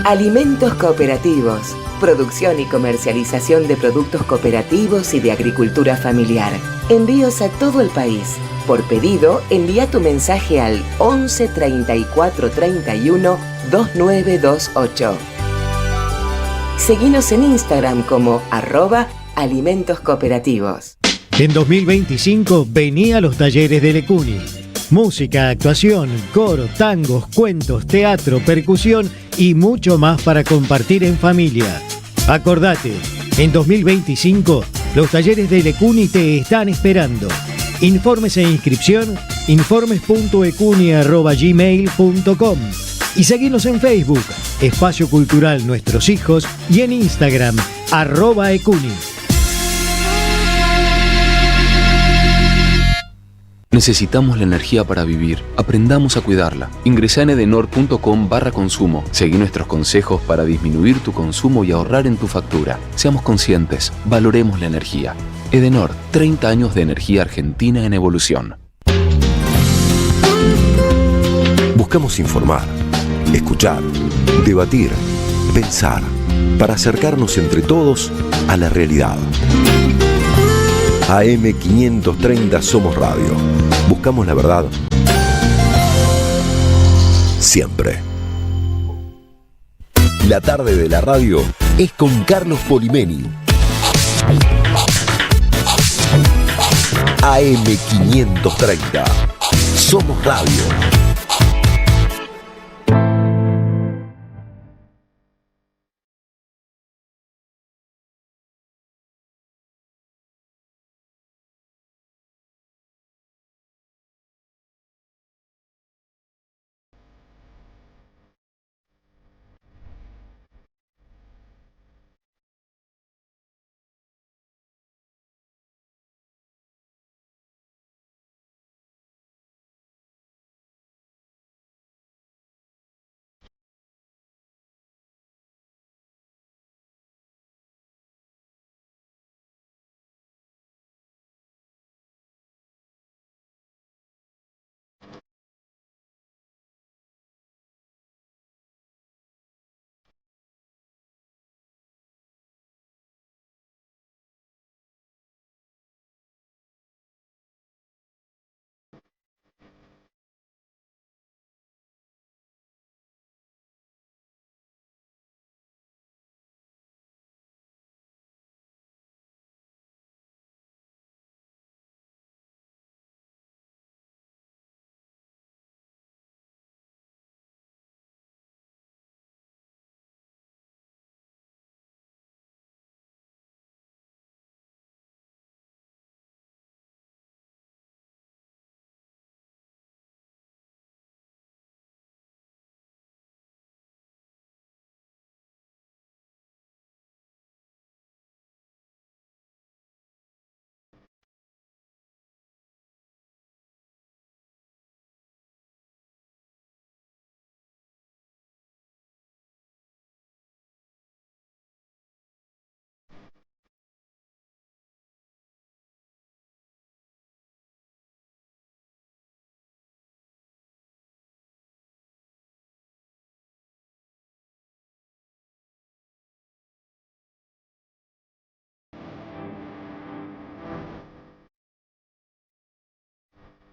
[SPEAKER 11] Alimentos cooperativos. Producción y comercialización de productos cooperativos y de agricultura familiar. Envíos a todo el país. Por pedido, envía tu mensaje al 11 34 31 2928. Seguinos en Instagram como @alimentoscooperativos.
[SPEAKER 13] En 2025 vení a los talleres de Lecuni. Música, actuación, coro, tangos, cuentos, teatro, percusión y mucho más para compartir en familia. Acordate, en 2025 los talleres de Lecuni te están esperando. Informes e inscripción, informes.ecuni@gmail.com y seguinos en Facebook, Espacio Cultural Nuestros Hijos, y en Instagram, @ecuni.
[SPEAKER 14] Necesitamos la energía para vivir. Aprendamos a cuidarla. Ingresa en edenor.com/consumo. Seguí nuestros consejos para disminuir tu consumo y ahorrar en tu factura. Seamos conscientes. Valoremos la energía. Edenor, 30 años de energía argentina en evolución.
[SPEAKER 15] Buscamos informar, escuchar, debatir, pensar, para acercarnos entre todos a la realidad. AM530 Somos Radio. Buscamos la verdad siempre. La tarde de la radio es con Carlos Polimeni. AM530 Somos Radio.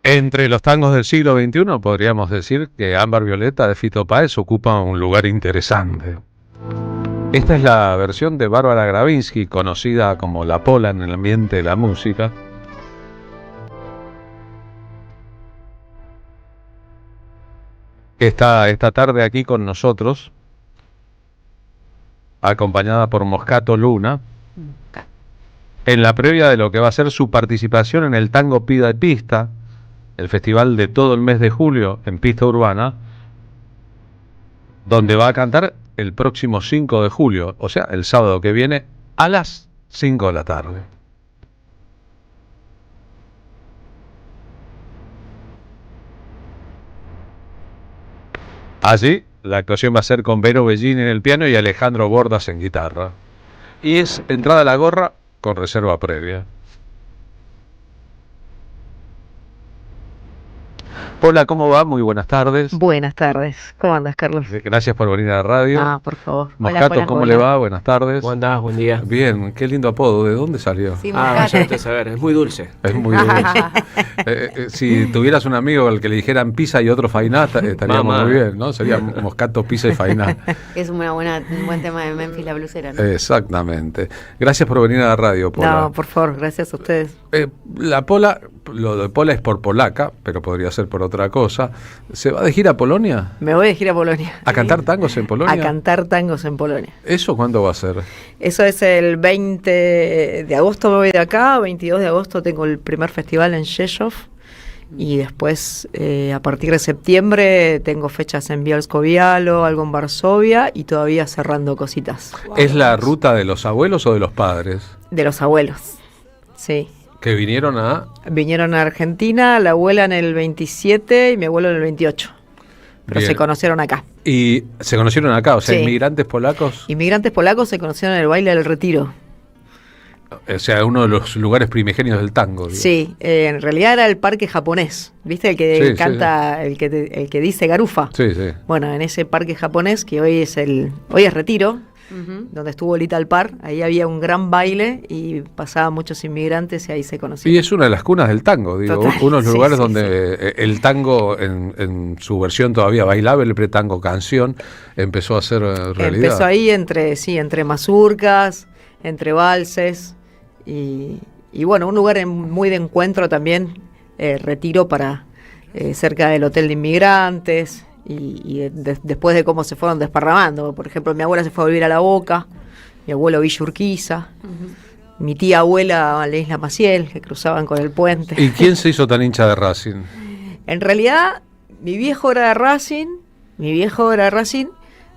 [SPEAKER 2] Entre los tangos del siglo XXI podríamos decir que Ámbar Violeta de Fito Páez ocupa un lugar interesante. Esta es la versión de Bárbara Gravinsky, conocida como La Pola en el ambiente de la música. Que está esta tarde aquí con nosotros, acompañada por Moscato Luna, en la previa de lo que va a ser su participación en el Tango Pida y Pista, el festival de todo el mes de julio en Pista Urbana, donde va a cantar el próximo 5 de julio, o sea, el sábado que viene a las 5 de la tarde. Allí la actuación va a ser con Vero Bellini en el piano y Alejandro Bordas en guitarra. Y es entrada a la gorra con reserva previa. Hola, ¿cómo va? Muy buenas tardes.
[SPEAKER 16] Buenas tardes. ¿Cómo andas, Carlos?
[SPEAKER 2] Gracias por venir a la radio.
[SPEAKER 16] Ah, por favor.
[SPEAKER 2] Moscato,
[SPEAKER 16] Hola,
[SPEAKER 2] ¿cómo
[SPEAKER 16] hola.
[SPEAKER 2] le va? Buenas tardes.
[SPEAKER 17] ¿Cómo andás? Buen día.
[SPEAKER 2] Bien, qué lindo apodo. ¿De dónde salió?
[SPEAKER 7] Sí,
[SPEAKER 17] Vaya usted a saber, es muy dulce.
[SPEAKER 2] Es muy dulce. Si tuvieras un amigo al que le dijeran pizza y otro fainá, estaríamos
[SPEAKER 17] Mamá.
[SPEAKER 2] muy bien, ¿no? Sería Moscato, pizza y fainá.
[SPEAKER 7] Es un buen tema de Memphis, la blusera, ¿no?
[SPEAKER 2] Exactamente. Gracias por venir a la radio, Pola.
[SPEAKER 16] No, por favor, gracias a ustedes.
[SPEAKER 2] La Pola lo de Pola es por polaca, pero podría ser por otra cosa. ¿Se va de gira a Polonia?
[SPEAKER 16] Me voy de gira a Polonia.
[SPEAKER 2] ¿A cantar tangos en Polonia?
[SPEAKER 16] A cantar tangos en Polonia.
[SPEAKER 2] ¿Eso cuándo va a ser?
[SPEAKER 16] Eso es el 20 de agosto me voy de acá, 22 de agosto tengo el primer festival en Rzeszów y después a partir de septiembre tengo fechas en Bielsko-Bialo, algo en Varsovia y todavía cerrando cositas.
[SPEAKER 2] ¿Es la ruta de los abuelos o de los padres?
[SPEAKER 16] De los abuelos, sí.
[SPEAKER 2] Que vinieron a...
[SPEAKER 16] Vinieron a Argentina, la abuela en el 27 y mi abuelo en el 28. Pero
[SPEAKER 2] Bien.
[SPEAKER 16] se conocieron acá.
[SPEAKER 2] Y se conocieron acá, o sea,
[SPEAKER 16] Sí.
[SPEAKER 2] inmigrantes polacos,
[SPEAKER 16] Inmigrantes polacos se conocieron en el baile del Retiro.
[SPEAKER 2] o sea, uno de los lugares primigenios del tango. Digo.
[SPEAKER 16] Sí, en realidad era el parque japonés, ¿viste? El que
[SPEAKER 2] Sí,
[SPEAKER 16] canta, el que dice garufa.
[SPEAKER 2] Sí, sí.
[SPEAKER 16] Bueno, en ese parque japonés, que hoy es Retiro, donde estuvo Little Park, ahí había un gran baile y pasaban muchos inmigrantes y ahí se conocían.
[SPEAKER 2] Y es una de las cunas del tango, digo,
[SPEAKER 16] Total,
[SPEAKER 2] uno de los
[SPEAKER 16] sí,
[SPEAKER 2] lugares
[SPEAKER 16] sí,
[SPEAKER 2] donde el tango en su versión todavía bailable, el pretango canción, empezó a ser realidad.
[SPEAKER 16] Empezó ahí entre mazurcas, entre valses y bueno, un lugar muy de encuentro también, Retiro para cerca del hotel de inmigrantes después de cómo se fueron desparramando. Por ejemplo, mi abuela se fue a vivir a La Boca, mi abuelo Villa Urquiza, mi tía abuela a la Isla Maciel, que cruzaban con el puente.
[SPEAKER 2] ¿Y quién se hizo tan hincha de Racing?
[SPEAKER 16] En realidad, mi viejo era de Racing,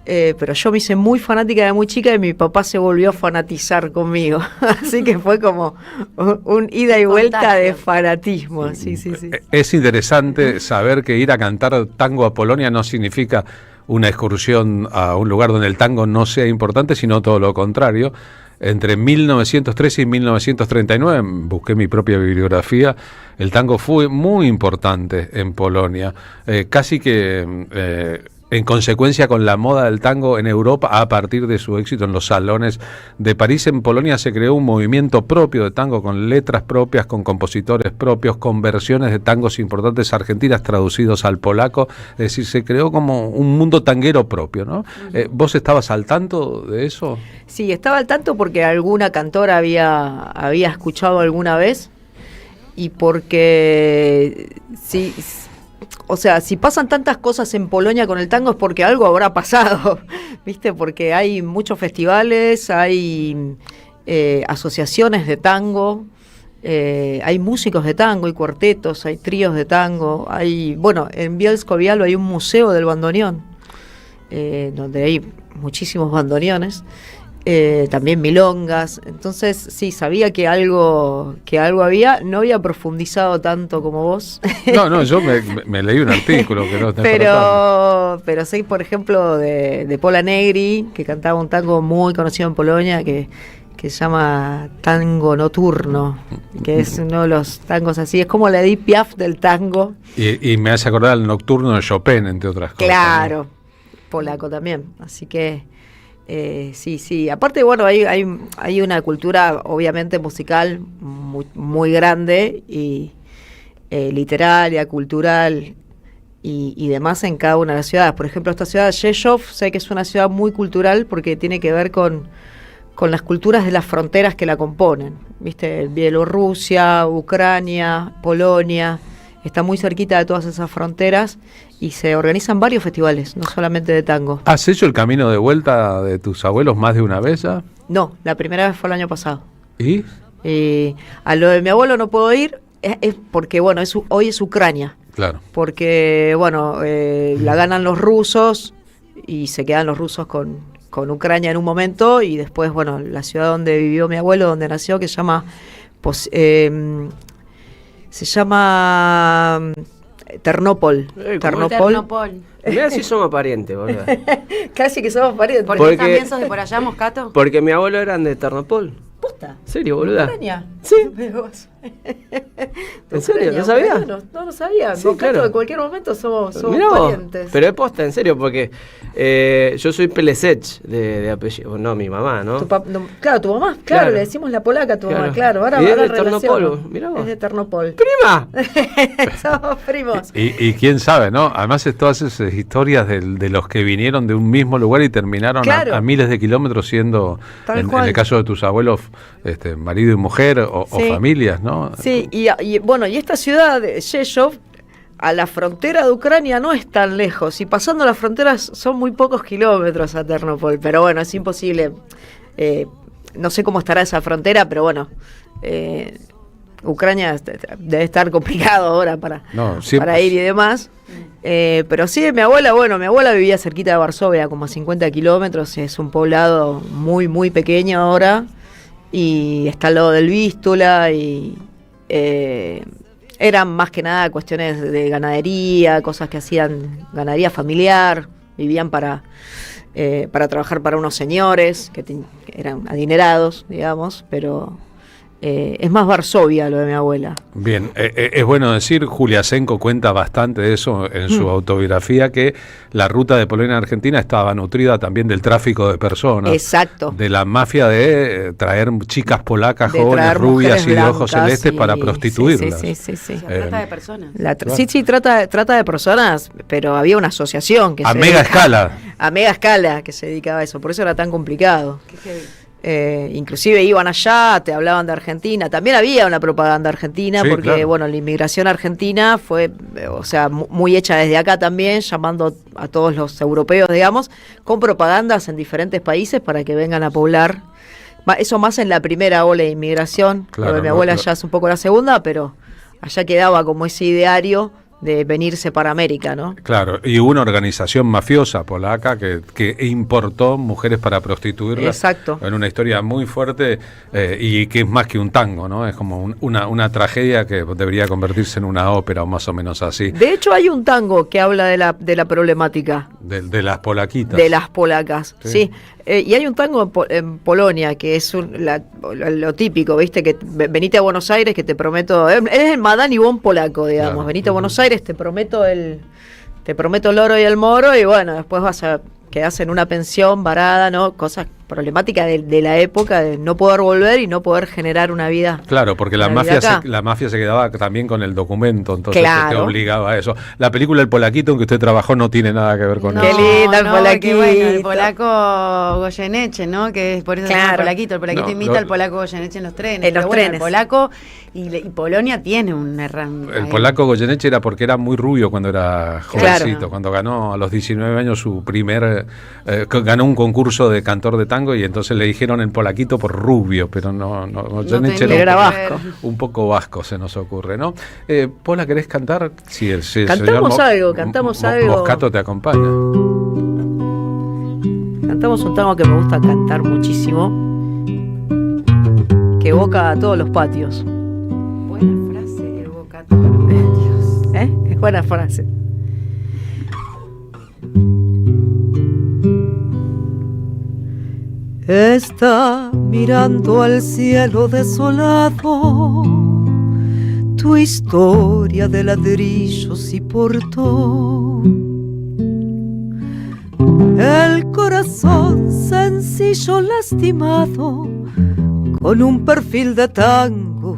[SPEAKER 16] pero yo me hice muy fanática de muy chica y mi papá se volvió a fanatizar conmigo. Así que fue como un ida y vuelta de fanatismo. Sí.
[SPEAKER 2] Es interesante saber que ir a cantar tango a Polonia no significa una excursión a un lugar donde el tango no sea importante, sino todo lo contrario. Entre 1913 y 1939, busqué mi propia bibliografía, el tango fue muy importante en Polonia, casi que en consecuencia con la moda del tango en Europa a partir de su éxito en los salones de París. En Polonia se creó un movimiento propio de tango con letras propias, con compositores propios, con versiones de tangos importantes argentinas traducidos al polaco, es decir, se creó como un mundo tanguero propio, ¿no? ¿Vos estabas al tanto de eso?
[SPEAKER 16] Sí, estaba al tanto porque alguna cantora había escuchado alguna vez y porque sí. O sea, si pasan tantas cosas en Polonia con el tango es porque algo habrá pasado, ¿viste? Porque hay muchos festivales, hay asociaciones de tango, hay músicos de tango, hay cuartetos, hay tríos de tango, bueno, en Bielsko-Bialo hay un museo del bandoneón, donde hay muchísimos bandoneones. También milongas, entonces sí, sabía que algo había, no había profundizado tanto como vos.
[SPEAKER 2] No, yo me leí un artículo que no te
[SPEAKER 16] pero sé, por ejemplo, de Pola Negri, que cantaba un tango muy conocido en Polonia, que se llama Tango Nocturno, que es uno de los tangos así, es como la Edith Piaf del tango.
[SPEAKER 2] Y me hace acordar el Nocturno de Chopin, entre otras cosas.
[SPEAKER 16] Claro,
[SPEAKER 2] ¿no?
[SPEAKER 16] Polaco también, así que sí. Aparte, bueno, hay una cultura obviamente musical muy grande y literaria, cultural y demás en cada una de las ciudades. Por ejemplo, esta ciudad de Rzeszów, sé que es una ciudad muy cultural porque tiene que ver con las culturas de las fronteras que la componen. ¿Viste? Bielorrusia, Ucrania, Polonia, está muy cerquita de todas esas fronteras y se organizan varios festivales, no solamente de tango.
[SPEAKER 2] ¿Has hecho el camino de vuelta de tus abuelos más de una vez ya?
[SPEAKER 16] No, la primera vez fue el año pasado.
[SPEAKER 2] ¿Y?
[SPEAKER 16] A lo de mi abuelo no puedo ir, es porque, bueno, hoy es Ucrania.
[SPEAKER 2] Claro.
[SPEAKER 16] Porque, bueno, la ganan los rusos y se quedan los rusos con Ucrania en un momento y después, bueno, la ciudad donde vivió mi abuelo, donde nació, que se llama Ternopol.
[SPEAKER 17] Mirá si somos parientes, boludo.
[SPEAKER 16] Casi que somos parientes.
[SPEAKER 7] ¿Por qué también sos de por allá, Moscato?
[SPEAKER 17] Porque mi abuelo eran de Ternopol.
[SPEAKER 16] ¿Posta?
[SPEAKER 17] ¿En serio, boluda?
[SPEAKER 16] ¿Ucrania?
[SPEAKER 17] Sí.
[SPEAKER 16] ¿En
[SPEAKER 17] serio? ¿No sabías?
[SPEAKER 16] No lo sabía.
[SPEAKER 17] Sí,
[SPEAKER 16] Moscato,
[SPEAKER 17] claro.
[SPEAKER 16] en cualquier momento somos
[SPEAKER 17] Mirá vos,
[SPEAKER 16] parientes.
[SPEAKER 17] pero es posta, en serio, porque yo soy Pelesech de apellido. No, mi mamá, ¿no?
[SPEAKER 16] Claro, tu mamá, claro, le decimos la polaca a tu mamá, claro. Ahora
[SPEAKER 17] y es de
[SPEAKER 16] relaciono.
[SPEAKER 17] Ternopol, mirá vos.
[SPEAKER 16] Es de Ternopol.
[SPEAKER 17] ¡Prima!
[SPEAKER 16] Somos primos.
[SPEAKER 2] Y quién sabe, ¿no? Además es todas esas historias de los que vinieron de un mismo lugar y terminaron
[SPEAKER 16] Claro.
[SPEAKER 2] a miles de kilómetros siendo, en el caso de tus abuelos, marido y mujer o
[SPEAKER 16] Sí.
[SPEAKER 2] familias, ¿no? ¿no?
[SPEAKER 16] Sí, bueno, y esta ciudad de Yezhov, a la frontera de Ucrania no es tan lejos, y pasando las fronteras son muy pocos kilómetros a Ternopil, pero bueno, es imposible. No sé cómo estará esa frontera, pero bueno, Ucrania debe estar complicado ahora para ir y demás. Pero sí, mi abuela vivía cerquita de Varsovia, como a 50 kilómetros, es un poblado muy, muy pequeño ahora, y está al lado del Vístula, y eran más que nada cuestiones de ganadería, cosas que hacían, ganadería familiar, vivían para trabajar para unos señores que eran adinerados, digamos, pero es más Varsovia lo de mi abuela.
[SPEAKER 2] Bien, es bueno decir, Julia Senko cuenta bastante de eso en su autobiografía, que la ruta de Polonia a Argentina estaba nutrida también del tráfico de personas.
[SPEAKER 16] Exacto.
[SPEAKER 2] De la mafia de traer chicas polacas
[SPEAKER 16] De
[SPEAKER 2] jóvenes,
[SPEAKER 16] traer
[SPEAKER 2] rubias y de
[SPEAKER 16] blancas,
[SPEAKER 2] ojos celestes para prostituirlas.
[SPEAKER 16] Sí.
[SPEAKER 7] Trata de personas.
[SPEAKER 16] Sí, trata de personas, pero había una asociación que
[SPEAKER 2] a mega escala.
[SPEAKER 16] A mega escala que se dedicaba a eso, por eso era tan complicado.
[SPEAKER 7] Qué heavy.
[SPEAKER 16] Inclusive iban allá, te hablaban de Argentina, también había una propaganda argentina,
[SPEAKER 2] Sí,
[SPEAKER 16] porque
[SPEAKER 2] claro.
[SPEAKER 16] bueno, la inmigración argentina fue, o sea, muy hecha desde acá también, llamando a todos los europeos, digamos, con propagandas en diferentes países para que vengan a poblar. Eso más en la primera ola de inmigración,
[SPEAKER 2] Claro,
[SPEAKER 16] lo de mi abuela
[SPEAKER 2] no.
[SPEAKER 16] ya es un poco la segunda, pero allá quedaba como ese ideario de venirse para América, ¿no?
[SPEAKER 2] Claro, y hubo una organización mafiosa polaca que importó mujeres para prostituirlas.
[SPEAKER 16] Exacto.
[SPEAKER 2] En una historia muy fuerte y que es más que un tango, ¿no? Es como una tragedia que debería convertirse en una ópera o más o menos así.
[SPEAKER 16] De hecho, hay un tango que habla de la problemática.
[SPEAKER 2] De las polaquitas.
[SPEAKER 16] De las polacas,
[SPEAKER 2] Sí.
[SPEAKER 16] sí. Y hay un tango en Polonia que es lo típico, ¿viste? Que venite a Buenos Aires, que te prometo. Es el Madame Yvonne polaco, digamos.
[SPEAKER 2] Claro.
[SPEAKER 16] Venite a Buenos Aires, te prometo el oro y el moro, y bueno, después vas a quedarse en una pensión varada, ¿no? Cosas problemáticas de la época, de no poder volver y no poder generar una vida.
[SPEAKER 2] Claro, porque la
[SPEAKER 16] Una vida
[SPEAKER 2] mafia,
[SPEAKER 16] acá.
[SPEAKER 2] la mafia se quedaba también con el documento, entonces
[SPEAKER 16] Claro.
[SPEAKER 2] te obligaba a eso. La película El Polaquito en que usted trabajó no tiene nada que ver con
[SPEAKER 16] Qué
[SPEAKER 2] eso.
[SPEAKER 16] lindo el
[SPEAKER 7] Qué
[SPEAKER 16] polaquito.
[SPEAKER 7] bueno, el polaco Goyeneche, ¿no? Que es por eso se llama
[SPEAKER 16] Claro.
[SPEAKER 7] polaquito. El polaquito
[SPEAKER 2] No,
[SPEAKER 7] imita al polaco Goyeneche en los trenes.
[SPEAKER 16] En los
[SPEAKER 7] Pero bueno,
[SPEAKER 16] trenes.
[SPEAKER 7] El polaco y Polonia tiene un
[SPEAKER 2] El polaco Goyeneche era porque era muy rubio cuando era jovencito,
[SPEAKER 16] Claro.
[SPEAKER 2] cuando ganó a los 19 años su primer, ganó un concurso de cantor de tango y entonces le dijeron el polaquito por rubio, pero no Goyeneche
[SPEAKER 16] tenía
[SPEAKER 2] era
[SPEAKER 16] que
[SPEAKER 2] un
[SPEAKER 16] ver.
[SPEAKER 2] poco- un poco vasco, se nos ocurre, ¿no? Pola, ¿querés cantar? Sí, el
[SPEAKER 16] Cantamos
[SPEAKER 2] señor
[SPEAKER 16] algo, cantamos algo.
[SPEAKER 2] Moscato te acompaña.
[SPEAKER 16] Cantamos un tango que me gusta cantar muchísimo, que evoca a todos los patios.
[SPEAKER 7] Buena frase, evoca a todos los patios.
[SPEAKER 16] Es buena frase. Está mirando al cielo desolado tu historia de ladrillos y portón. El corazón sencillo lastimado con un perfil de tango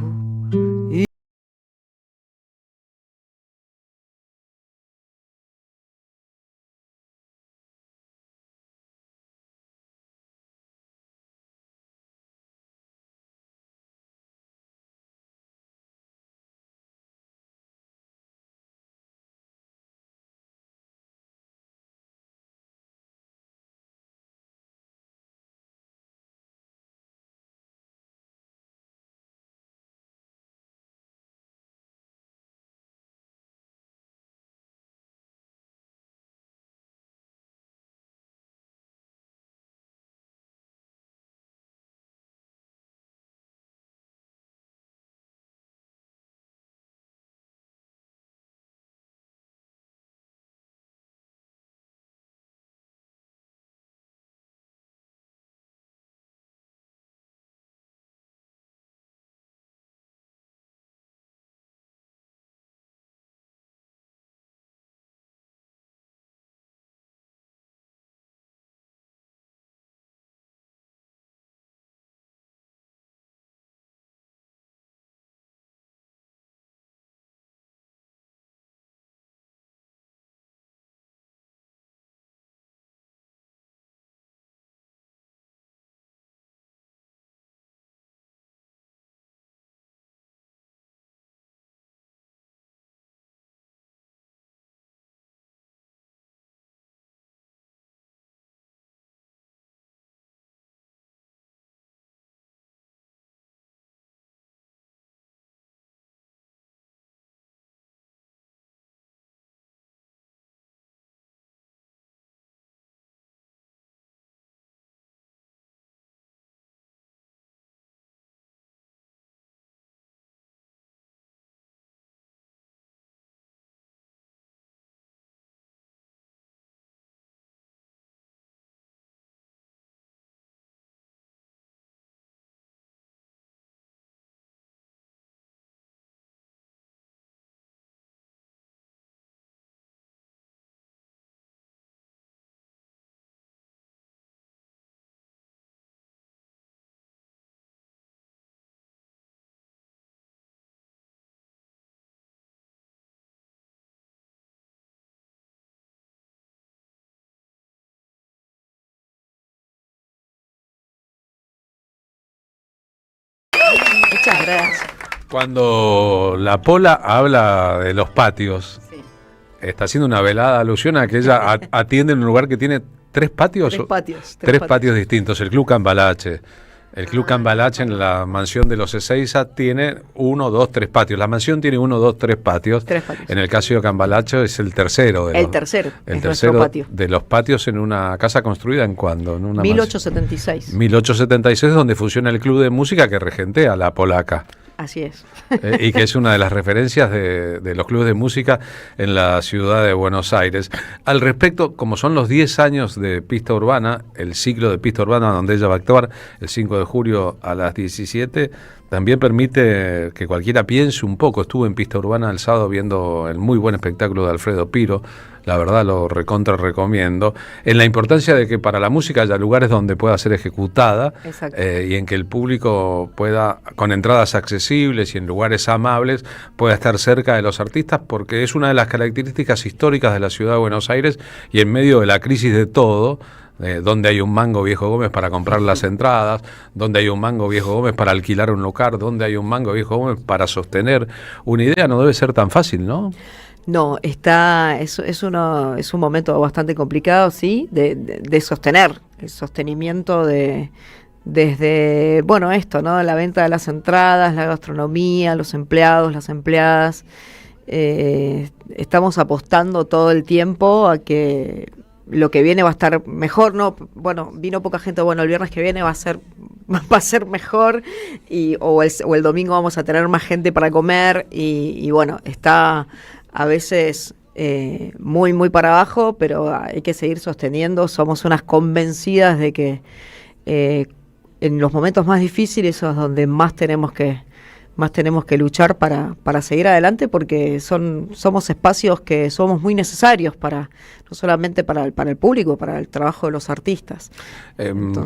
[SPEAKER 16] Muchas gracias.
[SPEAKER 2] Cuando la Pola habla de los patios, está haciendo una velada alusión a que ella atiende en un lugar que tiene 3 patios. Tres patios distintos. El Club Cambalache. El Club Cambalache en la mansión de los Ezeiza tiene 1, 2, 3 patios. La mansión tiene 1, 2, 3 patios. 3 patios. En el caso de Cambalache es el tercero.
[SPEAKER 16] El tercero patio.
[SPEAKER 2] De los patios en una casa construida en cuándo? En una
[SPEAKER 16] 1876.
[SPEAKER 2] 1876, donde funciona el club de música que regentea la Polaca.
[SPEAKER 16] Así es.
[SPEAKER 2] Y que es una de las referencias de los clubes de música en la ciudad de Buenos Aires. Al respecto, como son los 10 años de Pista Urbana, el ciclo de Pista Urbana donde ella va a actuar el 5 de julio a las 17, también permite que cualquiera piense un poco. Estuve en Pista Urbana el sábado viendo el muy buen espectáculo de Alfredo Piro, la verdad lo recontra recomiendo, en la importancia de que para la música haya lugares donde pueda ser ejecutada y en que el público pueda, con entradas accesibles y en lugares amables, pueda estar cerca de los artistas, porque es una de las características históricas de la ciudad de Buenos Aires y en medio de la crisis de todo, donde hay un mango Viejo Gómez para comprar las entradas, donde hay un mango Viejo Gómez para alquilar un local, donde hay un mango Viejo Gómez para sostener una idea, no debe ser tan fácil, ¿no?
[SPEAKER 16] No, es un momento bastante complicado, sí, de sostener, el sostenimiento desde, bueno, esto, ¿no? La venta de las entradas, la gastronomía, los empleados, las empleadas. Estamos apostando todo el tiempo a que lo que viene va a estar mejor, ¿no? Bueno, vino poca gente, bueno, el viernes que viene va a ser mejor o el domingo vamos a tener más gente para comer y bueno, está a veces muy, muy para abajo, pero hay que seguir sosteniendo. Somos unas convencidas de que en los momentos más difíciles es donde más tenemos que luchar para seguir adelante, porque somos espacios que somos muy necesarios no solamente para el público, para el trabajo de los artistas.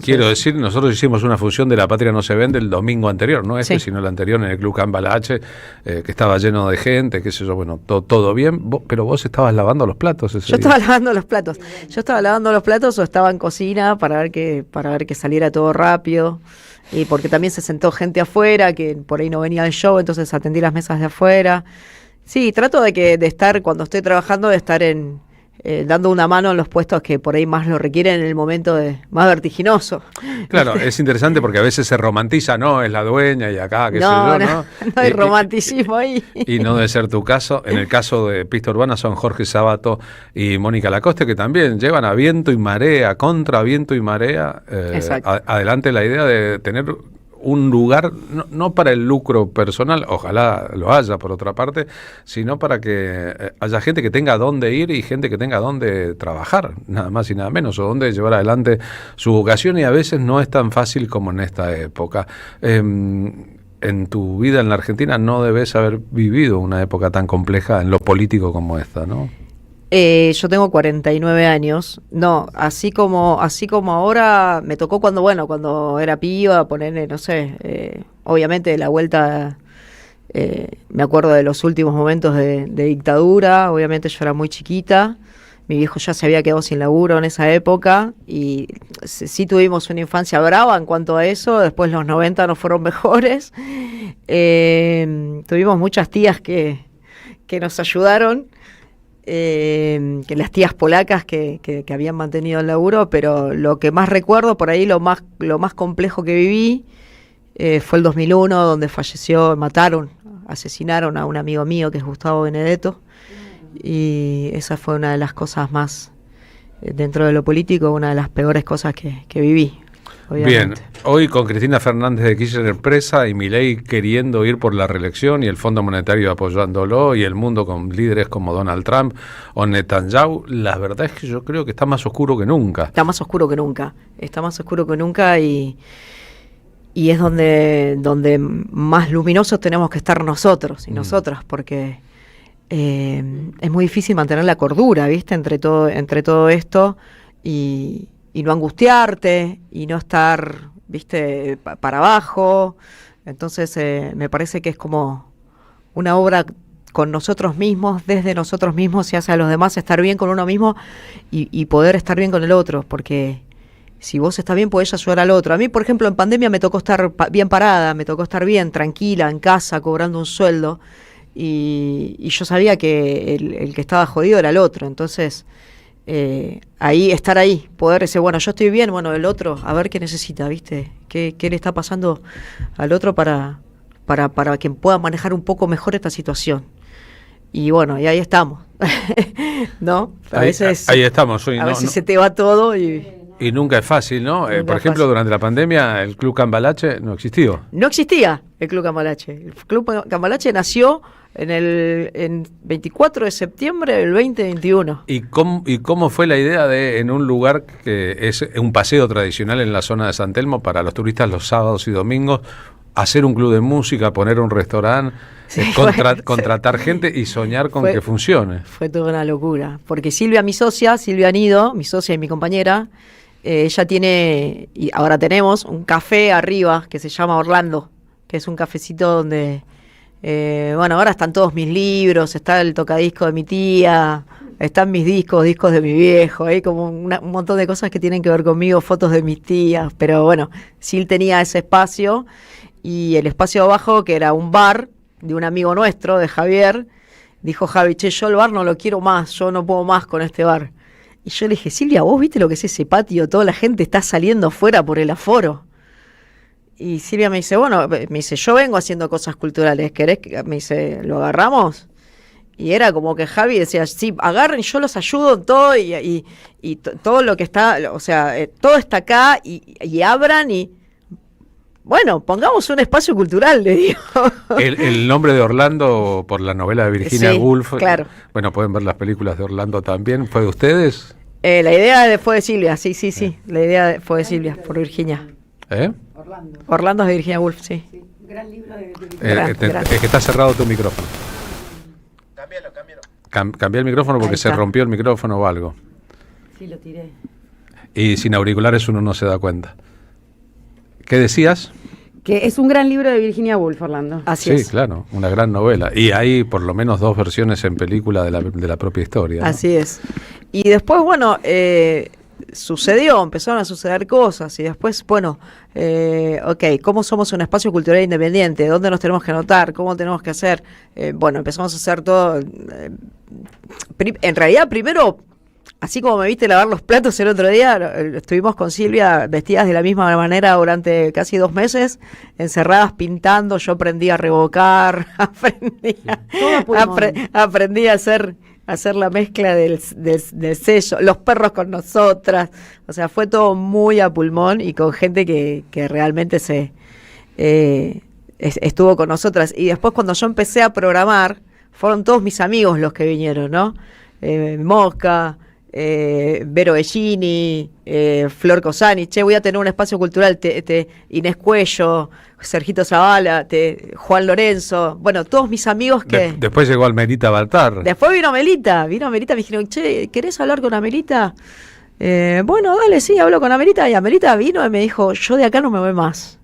[SPEAKER 2] Quiero decir, nosotros hicimos una función de La Patria no se vende el domingo anterior, no sino el anterior en el Club Cambalache, que estaba lleno de gente, qué sé yo, bueno, todo bien, pero vos estabas lavando los platos ese día.
[SPEAKER 16] Estaba lavando los platos. Yo estaba lavando los platos o estaba en cocina para ver que saliera todo rápido. Y porque también se sentó gente afuera que por ahí no venía al show, entonces atendí las mesas de afuera. Sí, trato de estar, cuando estoy trabajando, de estar dando una mano en los puestos que por ahí más lo requieren en el momento más vertiginoso.
[SPEAKER 2] Claro, es interesante porque a veces se romantiza, ¿no? Es la dueña y acá, qué sé yo, ¿no?
[SPEAKER 16] No hay romanticismo ahí.
[SPEAKER 2] Y no debe ser tu caso. En el caso de Pista Urbana son Jorge Sabato y Mónica Lacoste, que también llevan a viento y marea, contra viento y marea, adelante la idea de tener un lugar, no para el lucro personal, ojalá lo haya por otra parte, sino para que haya gente que tenga dónde ir y gente que tenga dónde trabajar, nada más y nada menos, o dónde llevar adelante su vocación, y a veces no es tan fácil como en esta época. En tu vida en la Argentina no debes haber vivido una época tan compleja en lo político como esta, ¿no?
[SPEAKER 16] Yo tengo 49 años. No, así como ahora me tocó cuando era piba, ponerle, no sé, obviamente la vuelta, me acuerdo de los últimos momentos de dictadura, obviamente yo era muy chiquita, mi viejo ya se había quedado sin laburo en esa época y sí tuvimos una infancia brava en cuanto a eso. Después los 90 no fueron mejores. Tuvimos muchas tías que nos ayudaron. Que las tías polacas que habían mantenido el laburo, pero lo que más recuerdo por ahí, lo más complejo que viví fue el 2001, donde asesinaron a un amigo mío que es Gustavo Benedetto, y esa fue una de las cosas más, dentro de lo político, una de las peores cosas que viví. Obviamente.
[SPEAKER 2] Bien, hoy con Cristina Fernández de Kirchner presa y Milei queriendo ir por la reelección y el Fondo Monetario apoyándolo y el mundo con líderes como Donald Trump o Netanyahu, la verdad es que yo creo que está más oscuro que nunca.
[SPEAKER 16] Está más oscuro que nunca y es donde más luminosos tenemos que estar nosotros y nosotras, porque es muy difícil mantener la cordura, ¿viste? Entre todo esto y no angustiarte y no estar, viste, para abajo. Entonces me parece que es como una obra con nosotros mismos, desde nosotros mismos, y hacia los demás, estar bien con uno mismo y poder estar bien con el otro, porque Si vos estás bien, podés ayudar al otro. A mí, por ejemplo, en pandemia me tocó estar bien parada, me tocó estar bien, tranquila, en casa, cobrando un sueldo. Y yo sabía que el que estaba jodido era el otro. Entonces, estar ahí, poder decir, bueno, yo estoy bien, bueno, el otro, a ver qué necesita, ¿viste? ¿Qué le está pasando al otro para que pueda manejar un poco mejor esta situación? Y bueno, y ahí estamos, ¿no? A veces,
[SPEAKER 2] ahí estamos.
[SPEAKER 16] A veces se te va todo
[SPEAKER 2] y nunca es fácil, ¿no? Por ejemplo, durante la pandemia, el Club Cambalache no existió.
[SPEAKER 16] No existía el Club Cambalache. El Club Cambalache nació en 24 de septiembre del 2021.
[SPEAKER 2] ¿Y cómo fue la idea de, en un lugar que es un paseo tradicional en la zona de San Telmo para los turistas los sábados y domingos, hacer un club de música, poner un restaurante, contratar gente y soñar con que funcione?
[SPEAKER 16] Fue toda una locura. Porque Silvia Nido, mi socia y mi compañera, ella tiene, y ahora tenemos, un café arriba que se llama Orlando, que es un cafecito donde, ahora están todos mis libros, está el tocadisco de mi tía, están mis discos de mi viejo, hay como un montón de cosas que tienen que ver conmigo, fotos de mis tías, pero bueno, Sil tenía ese espacio, y el espacio abajo, que era un bar de un amigo nuestro, de Javier, dijo Javi, che, yo el bar no lo quiero más, yo no puedo más con este bar. Y yo le dije, Silvia, ¿vos viste lo que es ese patio? Toda la gente está saliendo afuera por el aforo. Y Silvia me dice, yo vengo haciendo cosas culturales, ¿querés que? Me dice, ¿lo agarramos? Y era como que Javi decía, sí, agarren, yo los ayudo en todo y todo lo que está, o sea, todo está acá y abran y... Bueno, pongamos un espacio cultural, le digo.
[SPEAKER 2] El nombre de Orlando, por la novela de Virginia Woolf.
[SPEAKER 16] Claro.
[SPEAKER 2] Bueno, pueden ver las películas de Orlando también. ¿Fue de ustedes?
[SPEAKER 16] La idea fue de Silvia, sí. La idea fue de Silvia, por Virginia. Orlando es de Virginia Woolf, sí.
[SPEAKER 7] Gran libro de Virginia.
[SPEAKER 2] Es que está cerrado tu micrófono. Cambié el micrófono porque se rompió el micrófono o algo.
[SPEAKER 7] Sí, lo tiré.
[SPEAKER 2] Y sin auriculares uno no se da cuenta. ¿Qué decías?
[SPEAKER 7] Que es un gran libro de Virginia Woolf, Orlando.
[SPEAKER 16] Así es.
[SPEAKER 2] Sí, claro, una gran novela. Y hay por lo menos 2 versiones en película de la propia historia, ¿no?
[SPEAKER 16] Así es. Y después, empezaron a suceder cosas. Y después, ¿cómo somos un espacio cultural independiente? ¿Dónde nos tenemos que anotar? ¿Cómo tenemos que hacer? Empezamos a hacer todo. En realidad, primero... Así como me viste lavar los platos el otro día, estuvimos con Silvia vestidas de la misma manera durante casi 2 meses, encerradas pintando, yo aprendí a revocar, aprendí a hacer la mezcla del sello, los perros con nosotras, o sea, fue todo muy a pulmón y con gente que realmente estuvo con nosotras. Y después cuando yo empecé a programar, fueron todos mis amigos los que vinieron, ¿no? Mosca... Vero Bellini, Flor Cosani, voy a tener un espacio cultural, Inés Cuello, Sergito Zavala, Juan Lorenzo, todos mis amigos que...
[SPEAKER 2] Después llegó Almerita Baltar.
[SPEAKER 16] Después vino Amelita, me dijeron, ¿querés hablar con Amelita? Dale, sí, hablo con Amelita, y Amelita vino y me dijo, yo de acá no me voy más.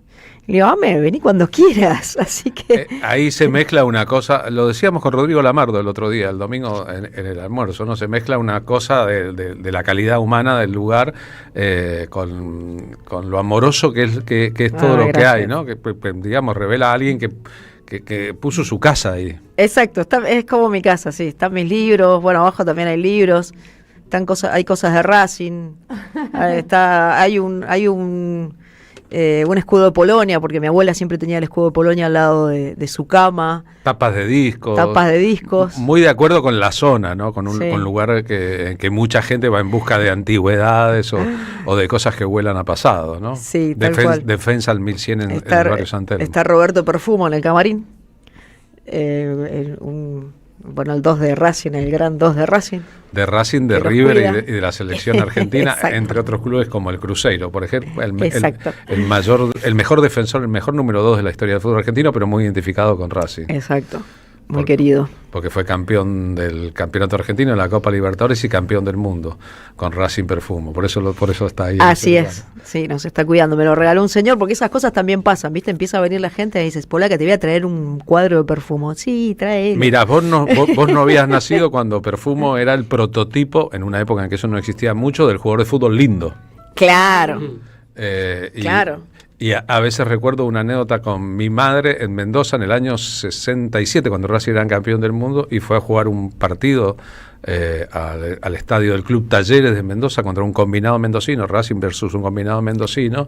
[SPEAKER 16] Le digo, vení cuando quieras, así que...
[SPEAKER 2] ahí se mezcla una cosa, lo decíamos con Rodrigo Lamardo el otro día, el domingo en el almuerzo, ¿no? Se mezcla una cosa de la calidad humana del lugar con lo amoroso que es todo lo que hay, ¿no? Que digamos, revela a alguien que puso su casa ahí.
[SPEAKER 16] Exacto, es como mi casa, sí, están mis libros, abajo también hay libros, hay cosas de Racing, hay un escudo de Polonia, porque mi abuela siempre tenía el escudo de Polonia al lado de su cama.
[SPEAKER 2] Tapas de discos. Muy de acuerdo con la zona, ¿no? Con un lugar en que mucha gente va en busca de antigüedades o de cosas que huelan a pasado, ¿no?
[SPEAKER 16] Sí, tal cual.
[SPEAKER 2] Defensa al 1100 en el barrio San Telmo.
[SPEAKER 16] Está Roberto Perfumo en el camarín. El 2 de Racing, el gran 2 de Racing.
[SPEAKER 2] De Racing, de River y de la selección argentina, entre otros clubes como el Cruzeiro, por ejemplo, el mejor defensor, el mejor número 2 de la historia del fútbol argentino, pero muy identificado con Racing.
[SPEAKER 16] Exacto, muy querido.
[SPEAKER 2] Porque fue campeón del campeonato argentino en la Copa Libertadores y campeón del mundo con Racing Perfumo, por eso está ahí.
[SPEAKER 16] Así es, sí, nos está cuidando, me lo regaló un señor, porque esas cosas también pasan, ¿viste? Empieza a venir la gente y dices, Polaca, te voy a traer un cuadro de Perfumo. Sí, trae.
[SPEAKER 2] Mira, vos no habías nacido cuando Perfumo era el prototipo, en una época en que eso no existía mucho, del jugador de fútbol lindo.
[SPEAKER 16] Claro.
[SPEAKER 2] Y,
[SPEAKER 16] claro.
[SPEAKER 2] Y a veces recuerdo una anécdota con mi madre en Mendoza en el año 67, cuando Racing era campeón del mundo, y fue a jugar un partido al estadio del Club Talleres de Mendoza contra un combinado mendocino, Racing versus un combinado mendocino,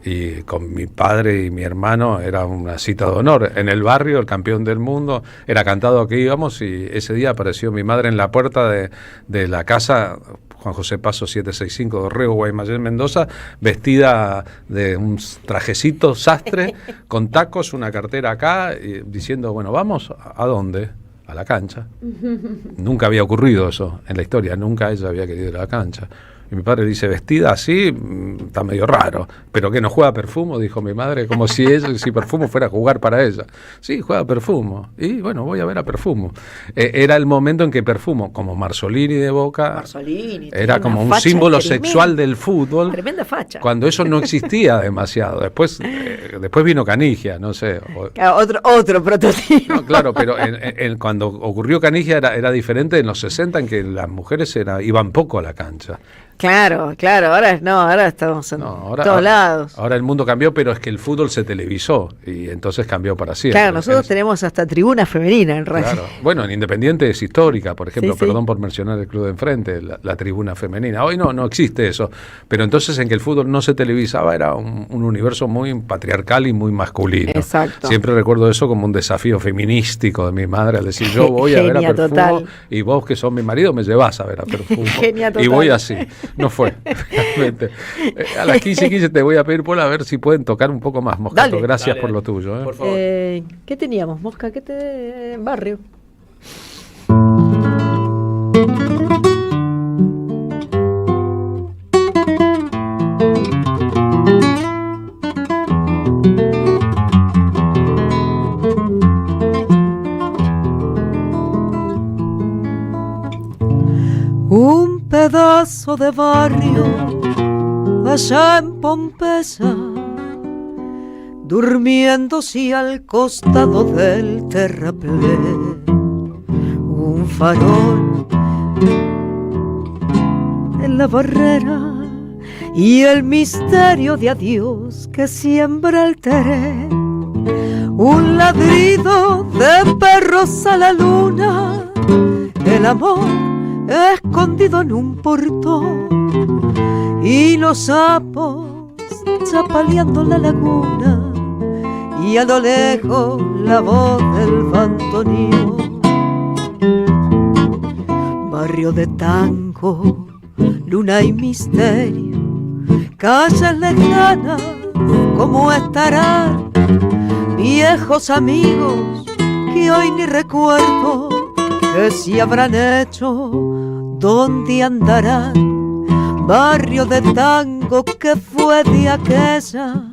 [SPEAKER 2] y con mi padre y mi hermano era una cita de honor. En el barrio, el campeón del mundo, era cantado que íbamos, y ese día apareció mi madre en la puerta de la casa Juan José Paso 765, Dorrego, Guaymallén, Mendoza, vestida de un trajecito sastre, con tacos, una cartera acá, y diciendo, bueno, ¿vamos? ¿A dónde? A la cancha. Nunca había ocurrido eso en la historia, nunca ella había querido ir a la cancha. Y mi padre dice, vestida así, está medio raro. ¿Pero qué, no juega Perfumo? Dijo mi madre, como si Perfumo fuera a jugar para ella. Sí, juega Perfumo. Y bueno, voy a ver a Perfumo. Era el momento en que Perfumo, como Marzolini de Boca, era como un símbolo sexual del fútbol.
[SPEAKER 16] Tremenda facha.
[SPEAKER 2] Cuando eso no existía demasiado. Después vino Canigia, no sé.
[SPEAKER 16] Otro prototipo.
[SPEAKER 2] No, claro, pero cuando ocurrió Canigia era diferente en los 60, en que las mujeres iban poco a la cancha.
[SPEAKER 16] Claro, ahora estamos en todos lados.
[SPEAKER 2] Ahora el mundo cambió, pero es que el fútbol se televisó y entonces cambió para siempre.
[SPEAKER 16] Claro, nosotros tenemos hasta tribuna femenina en Racing.
[SPEAKER 2] Claro. Bueno, en Independiente es histórica, por ejemplo, perdón por mencionar el club de enfrente, la tribuna femenina. Hoy no existe eso, pero entonces en que el fútbol no se televisaba era un universo muy patriarcal y muy masculino.
[SPEAKER 16] Exacto.
[SPEAKER 2] Siempre recuerdo eso como un desafío feminístico de mi madre, al decir, yo voy a ver a Perfumo total. Y vos, que sos mi marido, me llevás a ver a Perfumo. Y voy así. No fue, realmente. A las 15:15 te voy a pedir, Pola, a ver si pueden tocar un poco más, Moscato.
[SPEAKER 16] Dale.
[SPEAKER 2] Gracias por lo tuyo.
[SPEAKER 16] Por favor. ¿Qué teníamos, Mosca? Barrio. Un pedazo de barrio allá en Pompeya, durmiéndose al costado del terraplén, un farol en la barrera y el misterio de adiós que siembra el terrén, un ladrido de perros a la luna, el amor escondido en un portón y los sapos chapaleando la laguna y a lo lejos la voz del bandoneón. Barrio de tango, luna y misterio, calles lejanas, ¿cómo estarán? Viejos amigos que hoy ni recuerdo, que si habrán hecho, ¿dónde andarán? Barrio de tango que fue de aquella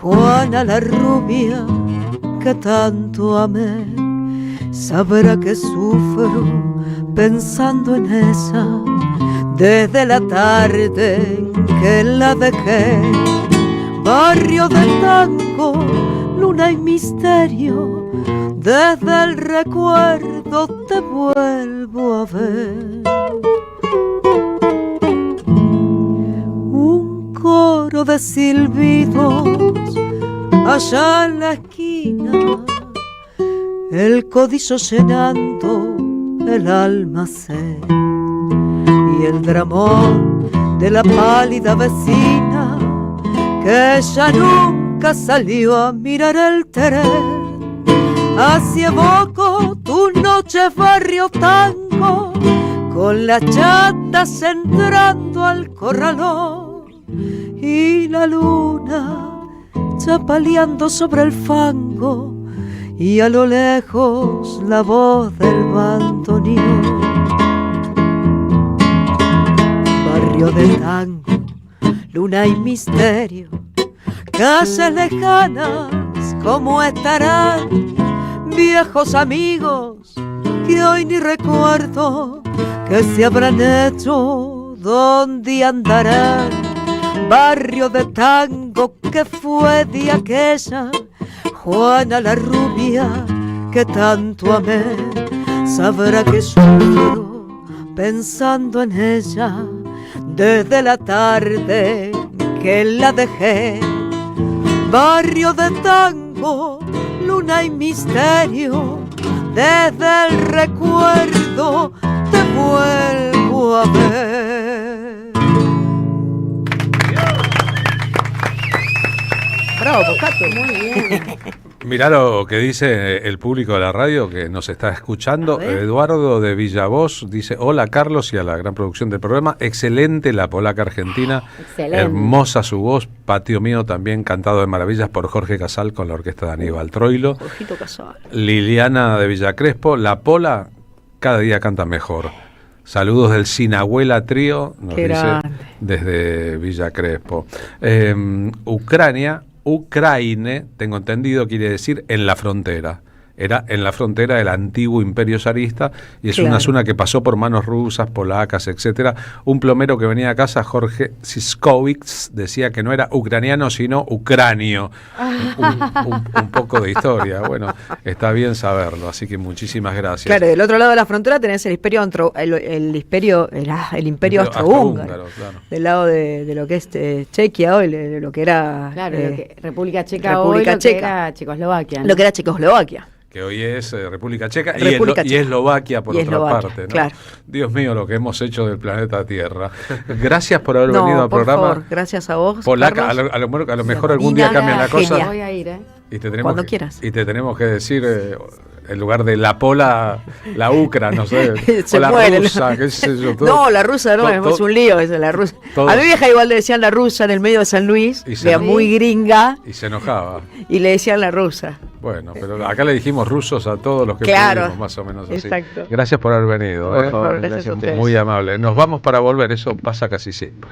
[SPEAKER 16] Juana la rubia que tanto amé, sabrá que sufro pensando en esa desde la tarde en que la dejé. Barrio de tango, luna y misterio, desde el recuerdo te vuelvo a ver. Un coro de silbidos allá en la esquina, el codizo llenando el almacén y el dramón de la pálida vecina que ya nunca salió a mirar el tren. Así evoco tu noche barrio tango, con las chatas entrando al corralón y la luna chapaleando sobre el fango y a lo lejos la voz del bandoneón. Barrio de tango, luna y misterio, casas lejanas, ¿cómo estarán? Viejos amigos que hoy ni recuerdo, que se habrán hecho, ¿dónde andarán? Barrio de tango que fue de aquella Juana la rubia que tanto amé, sabrá que sufro pensando en ella desde la tarde que la dejé. Barrio de tango, luna y misterio, desde el recuerdo te vuelvo a ver. Bravo, Bocato. Muy bien.
[SPEAKER 2] Mirá lo que dice el público de la radio que nos está escuchando. Eduardo de Villavoz dice: hola Carlos y a la gran producción del programa. Excelente la polaca argentina.
[SPEAKER 7] Excelente.
[SPEAKER 2] Hermosa su voz. Patio mío también cantado de maravillas por Jorge Casal con la orquesta de Aníbal Troilo.
[SPEAKER 16] Jorgito Casal.
[SPEAKER 2] Liliana de Villa Crespo. La Pola cada día canta mejor. Saludos del Sinahuela Trío, nos
[SPEAKER 16] Qué
[SPEAKER 2] dice
[SPEAKER 16] grande.
[SPEAKER 2] desde Villa Crespo. Ucraine, tengo entendido, quiere decir en la frontera. Era en la frontera del antiguo imperio zarista y es
[SPEAKER 16] Claro.
[SPEAKER 2] una zona que pasó por manos rusas, polacas, etcétera. Un plomero que venía a casa, Jorge Siskowicz, decía que no era ucraniano sino ucranio. Un poco de historia. Bueno, está bien saberlo, así que muchísimas gracias.
[SPEAKER 16] Claro, del otro lado de la frontera tenés el imperio imperio austrohúngaro.
[SPEAKER 2] Claro.
[SPEAKER 16] Del lado de lo que es Chequia hoy, de lo que era
[SPEAKER 7] Claro, lo que, República Checa
[SPEAKER 16] República
[SPEAKER 7] hoy, lo
[SPEAKER 16] Checa.
[SPEAKER 7] que era Checoslovaquia, ¿no?
[SPEAKER 16] Lo que era Checoslovaquia.
[SPEAKER 2] Que hoy es República Checa,
[SPEAKER 16] República
[SPEAKER 2] y
[SPEAKER 16] Checa.
[SPEAKER 2] Eslovaquia por
[SPEAKER 16] Y
[SPEAKER 2] otra
[SPEAKER 16] Eslovaquia,
[SPEAKER 2] parte, ¿no?
[SPEAKER 16] claro.
[SPEAKER 2] Dios mío, lo que hemos hecho del planeta Tierra. Gracias por haber venido al
[SPEAKER 16] por
[SPEAKER 2] programa.
[SPEAKER 16] favor, gracias a vos,
[SPEAKER 2] Polaca,
[SPEAKER 16] Carlos.
[SPEAKER 2] a lo mejor algún día cambia la cosa.
[SPEAKER 7] Voy a ir,
[SPEAKER 2] Y te tenemos
[SPEAKER 16] Cuando
[SPEAKER 2] que,
[SPEAKER 16] quieras.
[SPEAKER 2] Y te tenemos que decir, en lugar de la pola, la ucra, no sé.
[SPEAKER 16] Se
[SPEAKER 2] o la
[SPEAKER 16] muere,
[SPEAKER 2] rusa, qué sé yo. todo.
[SPEAKER 16] No, la rusa no,
[SPEAKER 2] todo-
[SPEAKER 16] es un lío eso, la rusa.
[SPEAKER 2] todo-
[SPEAKER 16] A mi vieja igual le decían la rusa en el medio de San Luis,
[SPEAKER 2] Y se
[SPEAKER 16] era
[SPEAKER 2] enojó.
[SPEAKER 16] muy gringa,
[SPEAKER 2] Y se enojaba.
[SPEAKER 16] y le decían la rusa.
[SPEAKER 2] Bueno, pero acá le dijimos rusos a todos los que
[SPEAKER 16] Claro.
[SPEAKER 2] pudimos, más o menos así.
[SPEAKER 16] Exacto.
[SPEAKER 2] Gracias por haber venido.
[SPEAKER 16] Por favor, gracias a ustedes.
[SPEAKER 2] Muy amable. Nos vamos para volver, eso pasa casi siempre.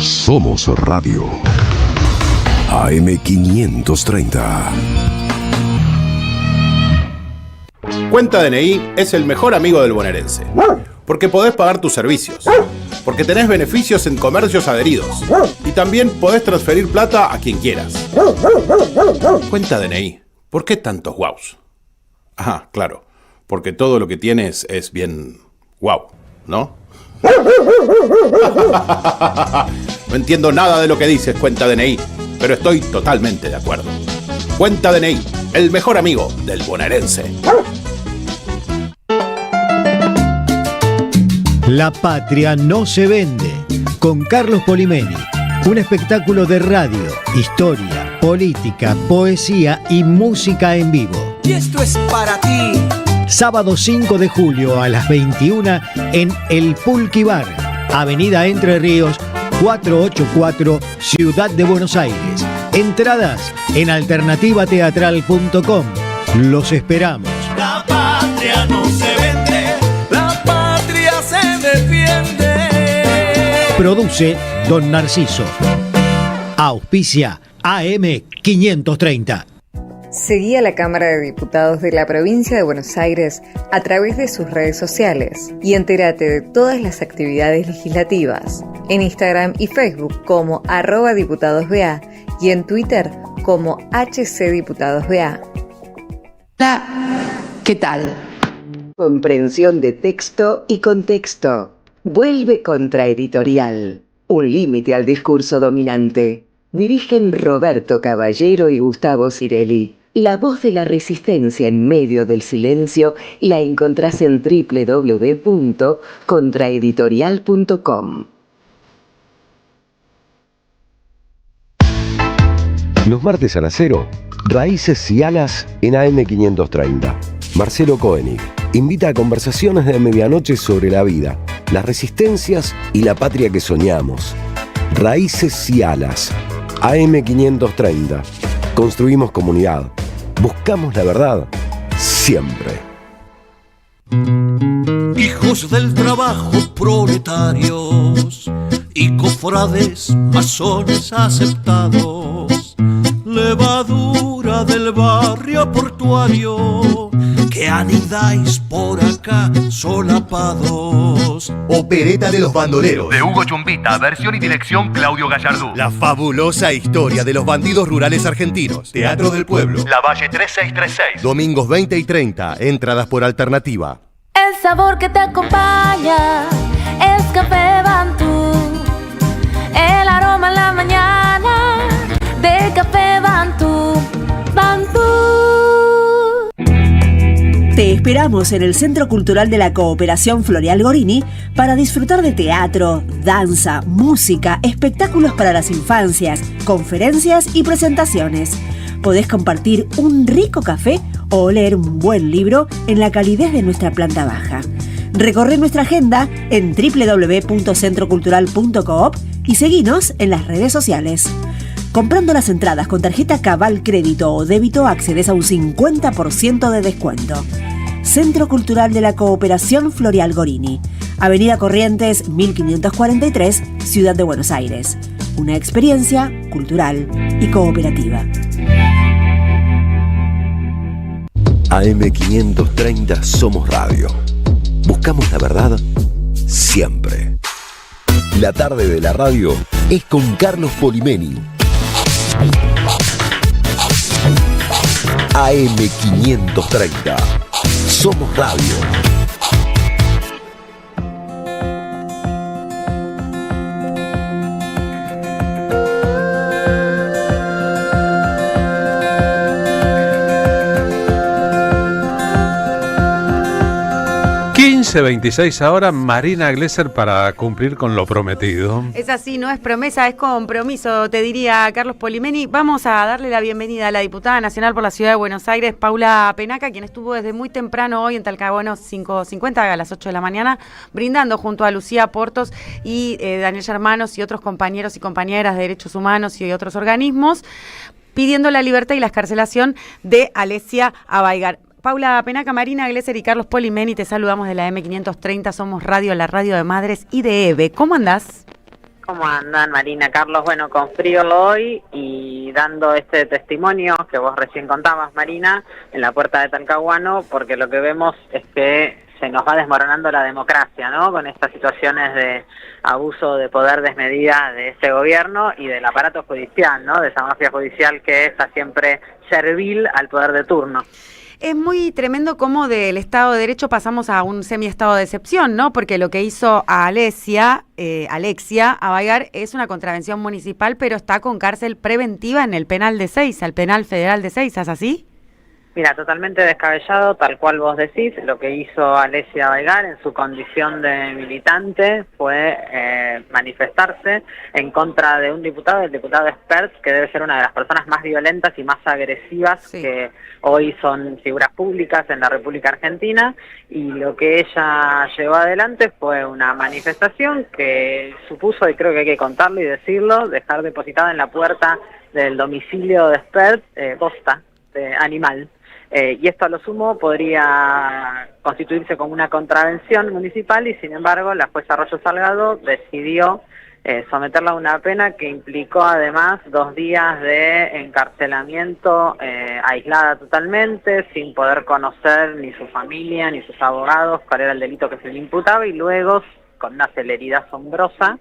[SPEAKER 15] Somos Radio. AM530.
[SPEAKER 18] Cuenta DNI es el mejor amigo del bonaerense. Porque podés pagar tus servicios. Porque tenés beneficios en comercios adheridos. Y también podés transferir plata a quien quieras. Cuenta DNI. ¿Por qué tantos guaus? Ajá, claro. Porque todo lo que tienes es bien guau, ¿no? No entiendo nada de lo que dices, Cuenta DNI, pero estoy totalmente de acuerdo. Cuenta DNI, el mejor amigo del bonaerense.
[SPEAKER 13] La patria no se vende. Con Carlos Polimeni. Un espectáculo de radio, historia, política, poesía y música en vivo.
[SPEAKER 19] Y esto es para ti.
[SPEAKER 13] Sábado 5 de julio a las 21 en El Pulqui Bar, Avenida Entre Ríos, 484, Ciudad de Buenos Aires. Entradas en alternativateatral.com. Los esperamos.
[SPEAKER 19] La patria no se vende, la patria se defiende.
[SPEAKER 13] Produce Don Narciso. Auspicia AM 530.
[SPEAKER 20] Seguí a la Cámara de Diputados de la Provincia de Buenos Aires a través de sus redes sociales y entérate de todas las actividades legislativas en Instagram y Facebook como @diputadosBA y en Twitter como HCDiputadosBA.
[SPEAKER 11] ¿Qué tal? Comprensión de texto y contexto. Vuelve Contraeditorial. Un límite al discurso dominante. Dirigen Roberto Caballero y Gustavo Cirelli. La voz de la resistencia en medio del silencio la encontrás en www.contraeditorial.com.
[SPEAKER 15] Los martes a las 0, Raíces y Alas en AM530. Marcelo Koenig invita a conversaciones de medianoche sobre la vida, las resistencias y la patria que soñamos. Raíces y Alas, AM530. Construimos comunidad. Buscamos la verdad siempre.
[SPEAKER 19] Hijos del trabajo, proletarios y cofrades masones aceptados, levadura del barrio portuario, que anidáis por acá solapados.
[SPEAKER 21] Opereta de los bandoleros.
[SPEAKER 22] De Hugo Chumbita, versión y dirección Claudio Gallardú.
[SPEAKER 21] La fabulosa historia de los bandidos rurales argentinos. Teatro del Pueblo.
[SPEAKER 22] La Valle 3636.
[SPEAKER 21] Domingos 20 y 30. Entradas por alternativa.
[SPEAKER 23] El sabor que te acompaña es Café Bantú. El aroma en la mañana de Café Bantú. Bantú.
[SPEAKER 24] Te esperamos en el Centro Cultural de la Cooperación Floreal Gorini para disfrutar de teatro, danza, música, espectáculos para las infancias, conferencias y presentaciones. Podés compartir un rico café o leer un buen libro en la calidez de nuestra planta baja. Recorre nuestra agenda en www.centrocultural.coop y seguinos en las redes sociales. Comprando las entradas con tarjeta Cabal Crédito o Débito accedes a un 50% de descuento. Centro Cultural de la Cooperación Floreal Gorini, Avenida Corrientes 1543, Ciudad de Buenos Aires. Una experiencia cultural y cooperativa.
[SPEAKER 15] AM530 Somos Radio. Buscamos la verdad siempre. La tarde de la radio es con Carlos Polimeni. AM530 Somos Radio.
[SPEAKER 2] Hace 26 ahora, Marina Glesser para cumplir con lo prometido.
[SPEAKER 7] Es así, no es promesa, es compromiso, te diría Carlos Polimeni. Vamos a darle la bienvenida a la diputada nacional por la Ciudad de Buenos Aires, Paula Penaca, quien estuvo desde muy temprano hoy en Talcahuano 5:50 a las 8 de la mañana, brindando junto a Lucía Portos y Daniel Hermanos y otros compañeros y compañeras de derechos humanos y otros organismos, pidiendo la libertad y la excarcelación de Alesia Abaigar. Paula Penaca, Marina Glesser y Carlos Polimeni, te saludamos de la M530, Somos Radio, la radio de madres y de EVE. ¿Cómo andás?
[SPEAKER 25] ¿Cómo andan, Marina, Carlos? Bueno, con frío hoy y dando este testimonio que vos recién contabas, Marina, en la puerta de Talcahuano, porque lo que vemos es que se nos va desmoronando la democracia, ¿no? Con estas situaciones de abuso de poder desmedida de este gobierno y del aparato judicial, ¿no? De esa mafia judicial que está siempre servil al poder de turno.
[SPEAKER 7] Es muy tremendo cómo del Estado de Derecho pasamos a un semi-estado de excepción, ¿no? Porque lo que hizo a Alexia Abaigar es una contravención municipal, pero está con cárcel preventiva en el penal de Seiza, el penal federal de Seiza, ¿es así?
[SPEAKER 25] Mira, totalmente descabellado, tal cual vos decís. Lo que hizo Alesia Abaigar en su condición de militante fue manifestarse en contra de un diputado, el diputado Espert, que debe ser una de las personas más violentas y más agresivas que hoy son figuras públicas en la República Argentina, y lo que ella llevó adelante fue una manifestación que supuso, y creo que hay que contarlo y decirlo, dejar depositada en la puerta del domicilio de Espert posta de animal. Y esto a lo sumo podría constituirse como una contravención municipal y sin embargo la jueza Arroyo Salgado decidió someterla a una pena que implicó además 2 días de encarcelamiento aislada totalmente, sin poder conocer ni su familia ni sus abogados cuál era el delito que se le imputaba, y luego con una celeridad asombrosa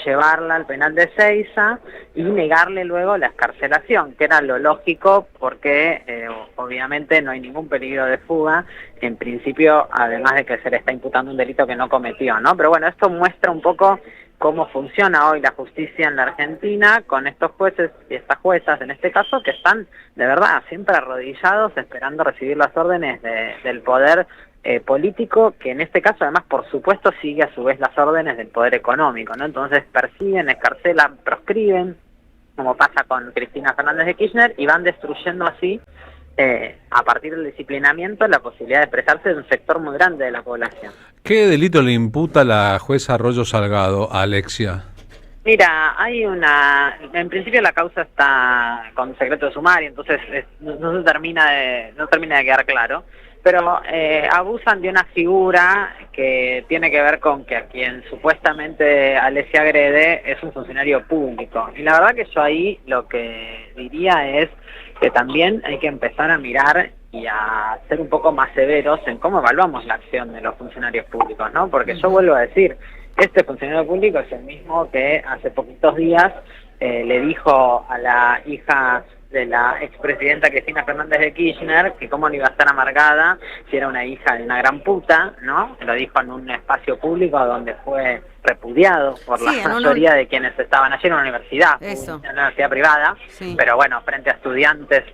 [SPEAKER 25] llevarla al penal de Ezeiza y negarle luego la excarcelación, que era lo lógico porque obviamente no hay ningún peligro de fuga, en principio, además de que se le está imputando un delito que no cometió, ¿no? Pero bueno, esto muestra un poco cómo funciona hoy la justicia en la Argentina con estos jueces y estas juezas, en este caso, que están de verdad siempre arrodillados esperando recibir las órdenes del poder político, que en este caso además por supuesto sigue a su vez las órdenes del poder económico, ¿no? Entonces persiguen, excarcelan, proscriben, como pasa con Cristina Fernández de Kirchner, y van destruyendo así a partir del disciplinamiento la posibilidad de expresarse de un sector muy grande de la población.
[SPEAKER 2] ¿Qué delito le imputa la jueza Arroyo Salgado a Alexia?
[SPEAKER 25] Mira, hay en principio la causa está con secreto de sumario, entonces no termina de quedar claro, pero abusan de una figura que tiene que ver con que a quien supuestamente Alexia agrede es un funcionario público. Y la verdad que yo ahí lo que diría es que también hay que empezar a mirar y a ser un poco más severos en cómo evaluamos la acción de los funcionarios públicos, ¿no? Porque yo vuelvo a decir, este funcionario público es el mismo que hace poquitos días le dijo a la hija de la expresidenta Cristina Fernández de Kirchner que cómo no iba a estar amargada si era una hija de una gran puta, ¿no? Lo dijo en un espacio público donde fue repudiado por la mayoría de quienes estaban allí en una universidad, una universidad privada, pero bueno, frente a estudiantes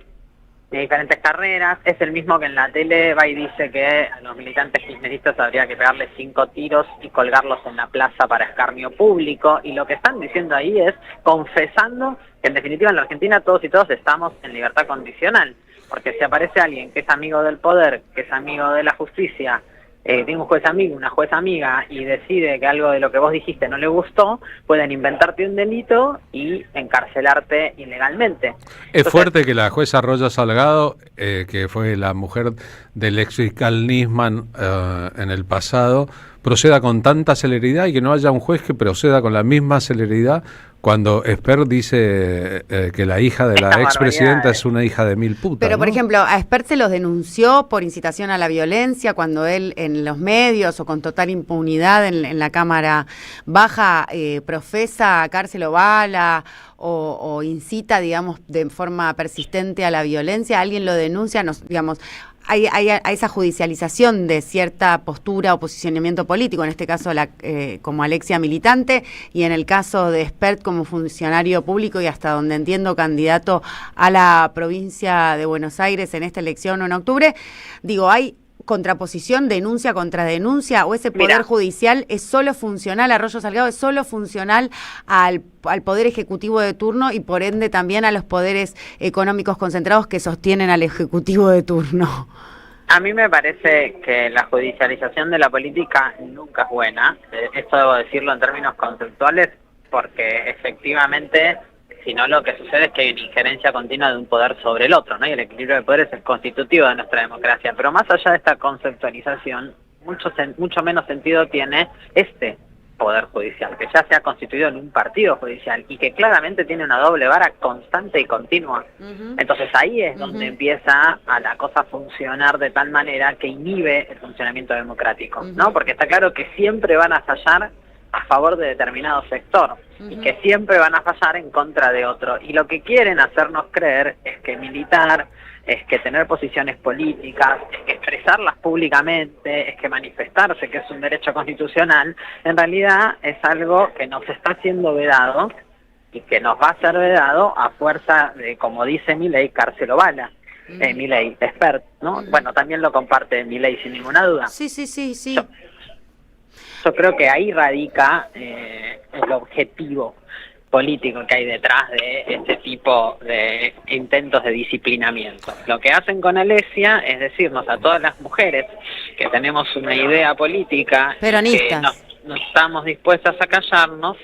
[SPEAKER 25] de diferentes carreras. Es el mismo que en la tele va y dice que a los militantes kirchneristas habría que pegarle 5 tiros y colgarlos en la plaza para escarnio público, y lo que están diciendo ahí es confesando que en definitiva en la Argentina todos y todos estamos en libertad condicional, porque si aparece alguien que es amigo del poder, que es amigo de la justicia, tiene un juez amigo, una jueza amiga, y decide que algo de lo que vos dijiste no le gustó, pueden inventarte un delito y encarcelarte ilegalmente.
[SPEAKER 2] Es fuerte que la jueza Arroyo Salgado, que fue la mujer del ex fiscal Nisman en el pasado, proceda con tanta celeridad y que no haya un juez que proceda con la misma celeridad cuando Espert dice que la hija de la expresidenta es una hija de mil putas.
[SPEAKER 7] Pero,
[SPEAKER 2] ¿no?
[SPEAKER 7] por ejemplo, a Espert se los denunció por incitación a la violencia cuando él en los medios o con total impunidad en la Cámara Baja profesa cárcel o bala o incita, digamos, de forma persistente a la violencia. Alguien lo denuncia, digamos... Hay esa judicialización de cierta postura o posicionamiento político, en este caso como Alexia militante, y en el caso de Espert como funcionario público y hasta donde entiendo candidato a la provincia de Buenos Aires en esta elección o en octubre. Digo, hay contraposición, denuncia contra denuncia, o ese poder judicial es solo funcional, Arroyo Salgado es solo funcional al poder ejecutivo de turno y por ende también a los poderes económicos concentrados que sostienen al ejecutivo de turno.
[SPEAKER 25] A mí me parece que la judicialización de la política nunca es buena, esto debo decirlo en términos conceptuales, porque efectivamente, si no, lo que sucede es que hay una injerencia continua de un poder sobre el otro, ¿no? Y el equilibrio de poderes es constitutivo de nuestra democracia. Pero más allá de esta conceptualización, mucho menos sentido tiene este poder judicial, que ya se ha constituido en un partido judicial y que claramente tiene una doble vara constante y continua. Entonces ahí es donde empieza a la cosa a funcionar de tal manera que inhibe el funcionamiento democrático, ¿no? Porque está claro que siempre van a fallar a favor de determinado sector y que siempre van a fallar en contra de otro. Y lo que quieren hacernos creer es que militar, es que tener posiciones políticas, es que expresarlas públicamente, es que manifestarse, que es un derecho constitucional, en realidad es algo que nos está siendo vedado y que nos va a ser vedado a fuerza de, como dice Milei, cárcel o bala. Milei, Espert, ¿no? Bueno, también lo comparte Milei sin ninguna duda.
[SPEAKER 7] Sí.
[SPEAKER 25] Yo creo que ahí radica el objetivo político que hay detrás de este tipo de intentos de disciplinamiento. Lo que hacen con Alexia es decirnos a todas las mujeres que tenemos una idea política,
[SPEAKER 7] peronistas,
[SPEAKER 25] que no estamos dispuestas a callarnos,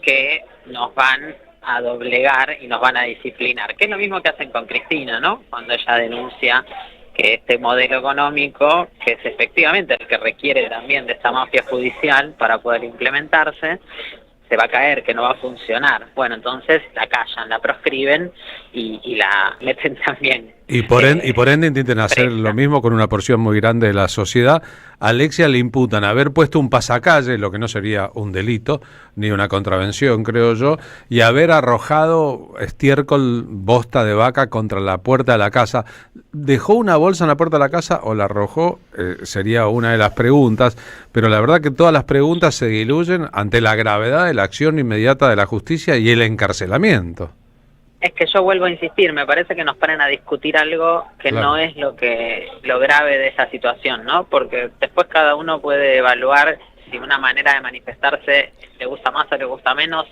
[SPEAKER 25] que nos van a doblegar y nos van a disciplinar, que es lo mismo que hacen con Cristina, ¿no? Cuando ella denuncia que este modelo económico, que es efectivamente el que requiere también de esta mafia judicial para poder implementarse, se va a caer, que no va a funcionar. Bueno, entonces la callan, la proscriben y la meten también.
[SPEAKER 2] Y por ende intenten hacer lo mismo con una porción muy grande de la sociedad. A Alexia le imputan haber puesto un pasacalle, lo que no sería un delito, ni una contravención, creo yo, y haber arrojado estiércol, bosta de vaca contra la puerta de la casa. ¿Dejó una bolsa en la puerta de la casa o la arrojó? Sería una de las preguntas, pero la verdad que todas las preguntas se diluyen ante la gravedad de la acción inmediata de la justicia y el encarcelamiento.
[SPEAKER 25] Es que yo vuelvo a insistir, me parece que nos ponen a discutir algo que
[SPEAKER 2] Claro.
[SPEAKER 25] no es lo grave de esa situación, ¿no? Porque después cada uno puede evaluar si una manera de manifestarse le gusta más o le gusta menos,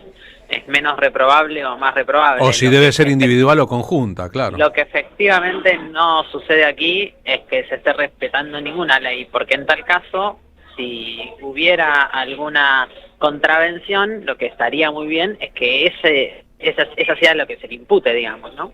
[SPEAKER 25] es menos reprobable o más reprobable.
[SPEAKER 2] O si debe ser individual o conjunta, claro.
[SPEAKER 25] Lo que efectivamente no sucede aquí es que se esté respetando ninguna ley, porque en tal caso, si hubiera alguna contravención, lo que estaría muy bien es que esa sea lo que se le impute, digamos, ¿no?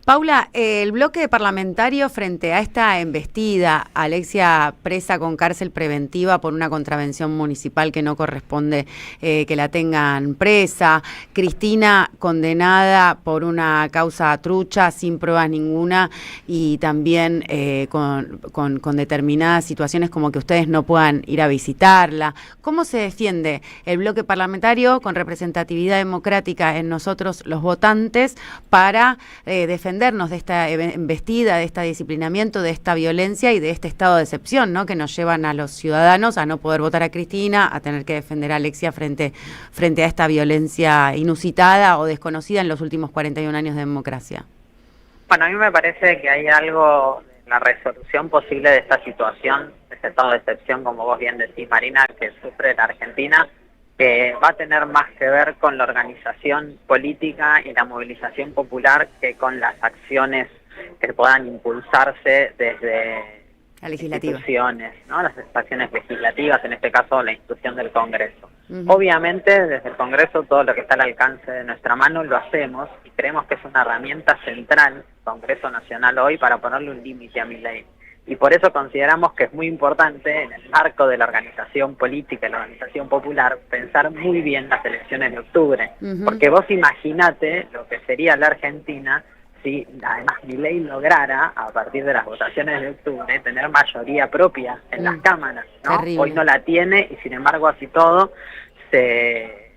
[SPEAKER 7] Paula, el bloque parlamentario frente a esta embestida, Alexia presa con cárcel preventiva por una contravención municipal que no corresponde que la tengan presa, Cristina condenada por una causa trucha sin pruebas ninguna y también con determinadas situaciones como que ustedes no puedan ir a visitarla. ¿Cómo se defiende el bloque parlamentario con representatividad democrática en nosotros los votantes para defendernos de esta embestida, de este disciplinamiento, de esta violencia y de este estado de excepción, ¿no? Que nos llevan a los ciudadanos a no poder votar a Cristina, a tener que defender a Alexia frente a esta violencia inusitada o desconocida en los últimos 41 años de democracia?
[SPEAKER 25] Bueno, a mí me parece que hay algo en la resolución posible de esta situación, de este estado de excepción, como vos bien decís, Marina, que sufre la Argentina, que va a tener más que ver con la organización política y la movilización popular que con las acciones que puedan impulsarse desde
[SPEAKER 7] la legislativa,
[SPEAKER 25] instituciones, ¿no? Las acciones legislativas, en este caso la institución del Congreso. Obviamente, desde el Congreso, todo lo que está al alcance de nuestra mano lo hacemos y creemos que es una herramienta central, el Congreso Nacional hoy, para ponerle un límite a Milei. Y por eso consideramos que es muy importante, en el marco de la organización política y la organización popular, pensar muy bien las elecciones de octubre. Porque vos imaginate lo que sería la Argentina si además Milei lograra, a partir de las votaciones de octubre, tener mayoría propia en las cámaras, ¿no?
[SPEAKER 7] Terrible.
[SPEAKER 25] Hoy no la tiene y sin embargo así todo se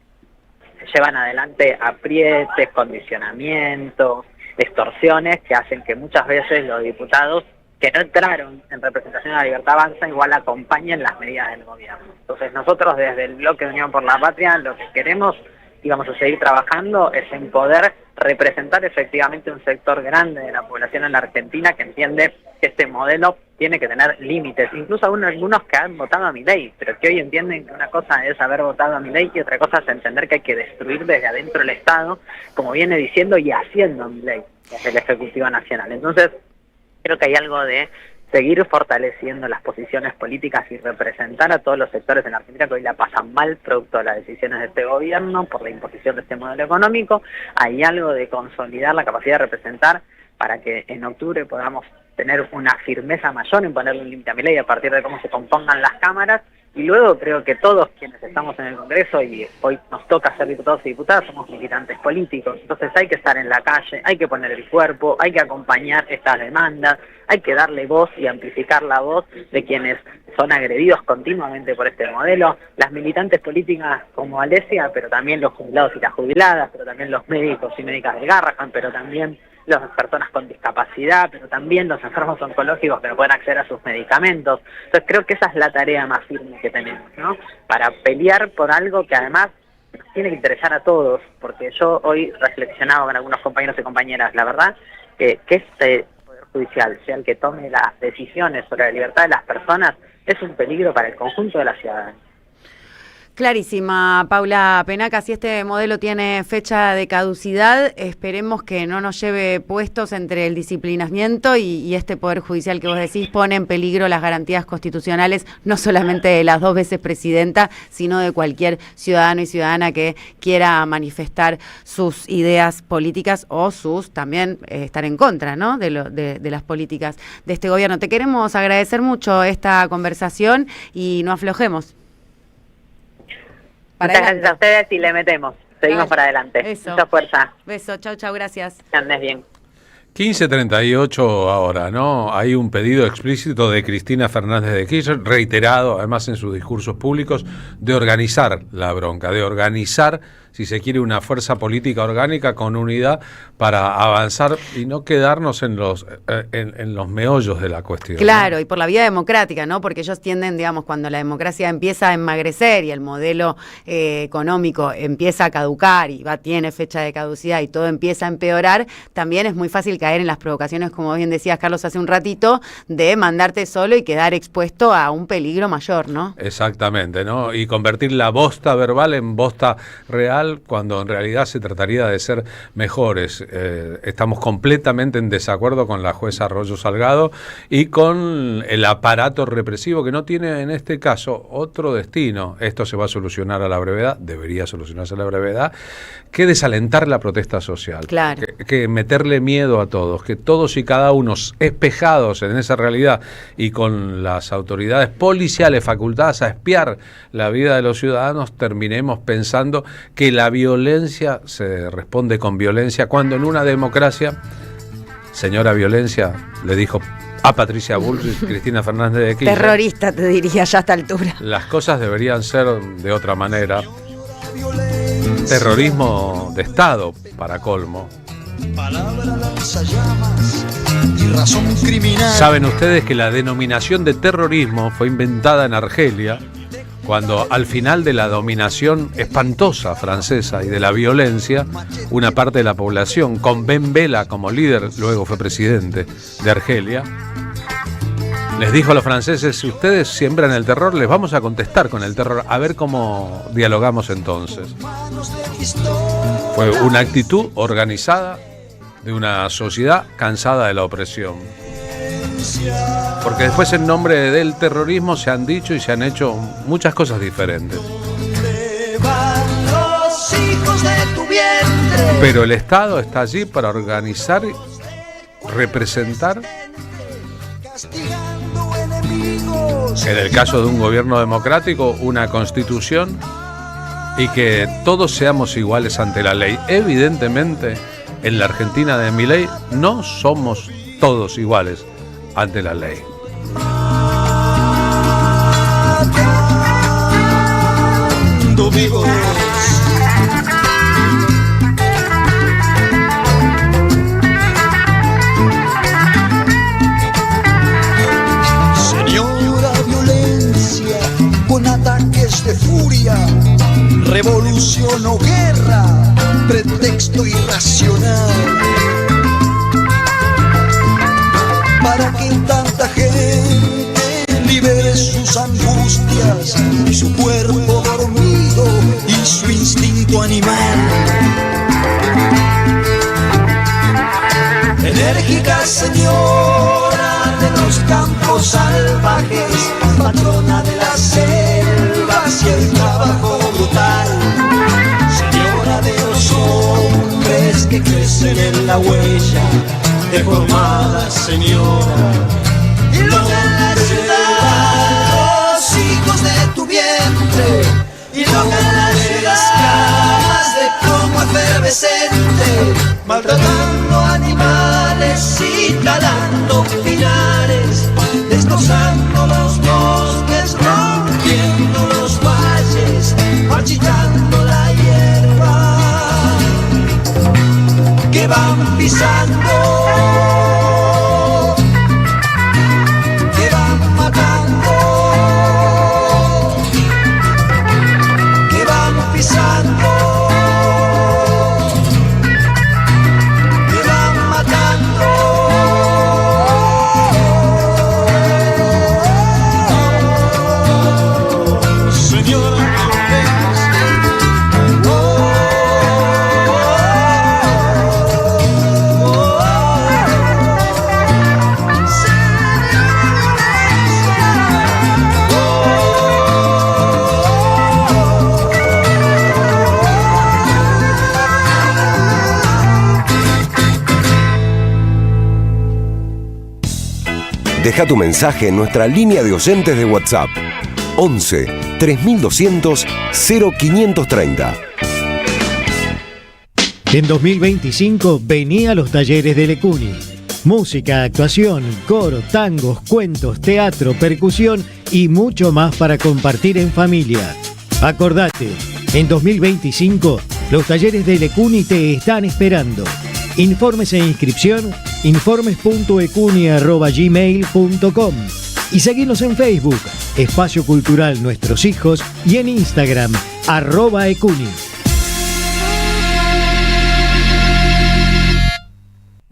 [SPEAKER 25] llevan adelante aprietes, condicionamientos, extorsiones que hacen que muchas veces los diputados que no entraron en representación de la Libertad Avanza igual acompañen las medidas del gobierno. Entonces nosotros desde el bloque de Unión por la Patria lo que queremos y vamos a seguir trabajando es en poder representar efectivamente un sector grande de la población en la Argentina que entiende que este modelo tiene que tener límites, incluso algunos que han votado a Milei, pero que hoy entienden que una cosa es haber votado a Milei y otra cosa es entender que hay que destruir desde adentro el Estado, como viene diciendo y haciendo Milei desde el Ejecutivo Nacional. Entonces, creo que hay algo de seguir fortaleciendo las posiciones políticas y representar a todos los sectores en la Argentina que hoy la pasan mal producto de las decisiones de este gobierno por la imposición de este modelo económico. Hay algo de consolidar la capacidad de representar para que en octubre podamos tener una firmeza mayor en ponerle un límite a Milei a partir de cómo se compongan las cámaras. Y luego creo que todos quienes estamos en el Congreso y hoy nos toca ser diputados y diputadas somos militantes políticos, entonces hay que estar en la calle, hay que poner el cuerpo, hay que acompañar estas demandas, hay que darle voz y amplificar la voz de quienes son agredidos continuamente por este modelo, las militantes políticas como Alexia, pero también los jubilados y las jubiladas, pero también los médicos y médicas del Garrahan, pero también las personas con discapacidad, pero también los enfermos oncológicos que no pueden acceder a sus medicamentos. Entonces creo que esa es la tarea más firme que tenemos, ¿no? Para pelear por algo que además nos tiene que interesar a todos, porque yo hoy reflexionaba con algunos compañeros y compañeras, la verdad, que este Poder Judicial sea el que tome las decisiones sobre la libertad de las personas es un peligro para el conjunto de la ciudadanía.
[SPEAKER 7] Clarísima, Paula Penaca, si este modelo tiene fecha de caducidad, esperemos que no nos lleve puestos entre el disciplinamiento y este Poder Judicial que vos decís pone en peligro las garantías constitucionales, no solamente de las 2 veces presidenta, sino de cualquier ciudadano y ciudadana que quiera manifestar sus ideas políticas o sus también estar en contra, ¿no? de las políticas de este gobierno. Te queremos agradecer mucho esta conversación y no aflojemos.
[SPEAKER 25] Muchas gracias a ustedes y le metemos. Seguimos para adelante.
[SPEAKER 7] Eso.
[SPEAKER 25] Mucha fuerza.
[SPEAKER 7] Beso, chau, gracias.
[SPEAKER 25] Que andes bien.
[SPEAKER 2] 15:38 ahora, ¿no? Hay un pedido explícito de Cristina Fernández de Kirchner, reiterado además en sus discursos públicos, de organizar la bronca, de organizar, si se quiere, una fuerza política orgánica con unidad para avanzar y no quedarnos en los meollos de la cuestión.
[SPEAKER 7] Claro, ¿no? Y por la vía democrática, ¿no? Porque ellos tienden, digamos, cuando la democracia empieza a emmagrecer y el modelo económico empieza a caducar y tiene fecha de caducidad y todo empieza a empeorar, también es muy fácil caer en las provocaciones, como bien decías, Carlos, hace un ratito, de mandarte solo y quedar expuesto a un peligro mayor, ¿no?
[SPEAKER 2] Exactamente, ¿no? Y convertir la bosta verbal en bosta real, cuando en realidad se trataría de ser mejores. Estamos completamente en desacuerdo con la jueza Arroyo Salgado y con el aparato represivo que no tiene en este caso otro destino. Esto se va a solucionar a la brevedad, debería solucionarse a la brevedad, que desalentar la protesta social.
[SPEAKER 7] Claro.
[SPEAKER 2] Que meterle miedo a todos, que todos y cada uno espejados en esa realidad y con las autoridades policiales facultadas a espiar la vida de los ciudadanos, terminemos pensando que la violencia se responde con violencia, cuando en una democracia, señora violencia, le dijo a Patricia Bullrich, Cristina Fernández de Kirchner.
[SPEAKER 7] Terrorista, te diría ya a esta altura.
[SPEAKER 2] Las cosas deberían ser de otra manera. Terrorismo de Estado, para colmo. Saben ustedes que la denominación de terrorismo fue inventada en Argelia, cuando al final de la dominación espantosa francesa y de la violencia, una parte de la población, con Ben Bella como líder, luego fue presidente de Argelia, les dijo a los franceses: si ustedes siembran el terror, les vamos a contestar con el terror, a ver cómo dialogamos entonces. Fue una actitud organizada de una sociedad cansada de la opresión. Porque después, en nombre del terrorismo, se han dicho y se han hecho muchas cosas diferentes. Pero el Estado está allí para organizar, representar. En el caso de un gobierno democrático, una constitución, y que todos seamos iguales ante la ley. Evidentemente, en la Argentina de Milei no somos todos iguales ante la ley.
[SPEAKER 3] Señora violencia, con ataques de furia, revolución o guerra, pretexto irracional, para que tanta gente libere sus angustias y su cuerpo dormido y su instinto animal. Enérgica señora de los campos salvajes, patrona de las selvas y el trabajo brutal, señora de los hombres que crecen en la huella, deformada señora. Y los de la ciudad, los hijos de tu vientre, y los de la ciudad, escamas de plomo efervescente, maltratando animales y talando pinares, destrozando los bosques, rompiendo los valles, marchitando la hierba que van pisando. Señora
[SPEAKER 15] Deja tu mensaje en nuestra línea de oyentes de WhatsApp 11 3200 0530.
[SPEAKER 13] En 2025 vení a los talleres de Lecuni. Música, actuación, coro, tangos, cuentos, teatro, percusión y mucho más para compartir en familia. Acordate, en 2025 los talleres de Lecuni te están esperando. Informes e inscripción, informes.ecuni@gmail.com y seguinos en Facebook, Espacio Cultural Nuestros Hijos, y en Instagram, @ecuni.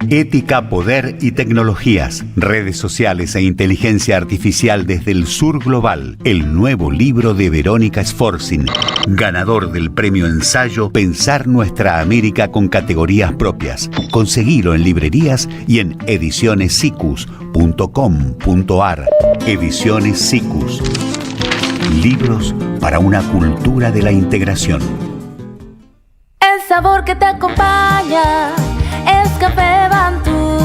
[SPEAKER 4] Ética, poder y tecnologías, redes sociales e inteligencia artificial desde el sur global. El nuevo libro de Verónica Sforzin, ganador del premio ensayo Pensar Nuestra América con categorías propias. Conseguilo en librerías y en edicionessicus.com.ar. Ediciones Sicus. Libros para una cultura de la integración.
[SPEAKER 23] El sabor que te acompaña es Café Bantú.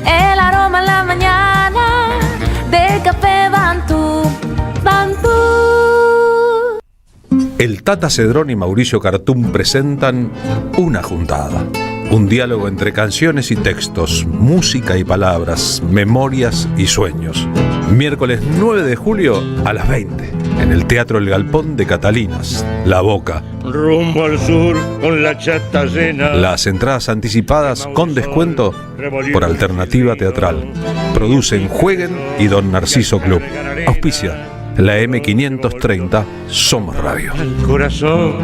[SPEAKER 23] El aroma en la mañana de Café Bantú. Bantú.
[SPEAKER 2] El Tata Cedrón y Mauricio Cartún presentan Una Juntada. Un diálogo entre canciones y textos, música y palabras, memorias y sueños. Miércoles 9 de julio a las 20, en el Teatro El Galpón de Catalinas, La Boca.
[SPEAKER 5] Rumbo al sur con la chata llena.
[SPEAKER 2] Las entradas anticipadas con descuento por Alternativa Teatral. Producen Jueguen y Don Narciso Club. Auspicia la M530 Somos Radio.
[SPEAKER 5] El corazón.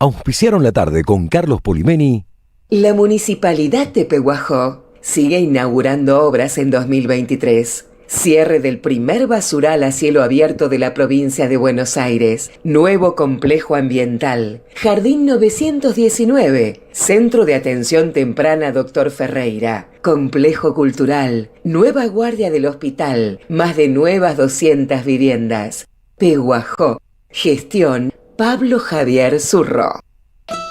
[SPEAKER 15] Auspiciaron la tarde con Carlos Polimeni.
[SPEAKER 11] La Municipalidad de Pehuajó sigue inaugurando obras en 2023. Cierre del primer basural a cielo abierto de la provincia de Buenos Aires. Nuevo complejo ambiental. Jardín 919. Centro de Atención Temprana Dr. Ferreira. Complejo cultural. Nueva guardia del hospital. Más de nuevas 200 viviendas. Pehuajó. Gestión Pablo Javier Zurro.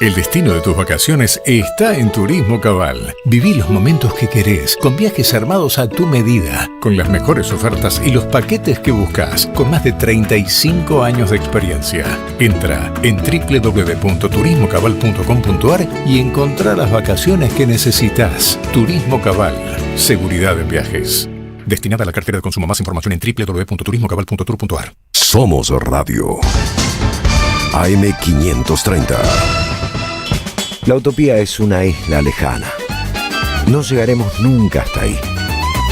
[SPEAKER 10] El destino de tus vacaciones está en Turismo Cabal. Viví los momentos que querés, con viajes armados a tu medida, con las mejores ofertas y los paquetes que buscas, con más de 35 años de experiencia. Entra en www.turismocabal.com.ar y encontrá las vacaciones que necesitas. Turismo Cabal, seguridad en viajes. Destinada a la cartera de consumo. Más información en www.turismocabal.tour.ar.
[SPEAKER 15] Somos Radio. AM530. La utopía es una isla lejana. No llegaremos nunca hasta ahí.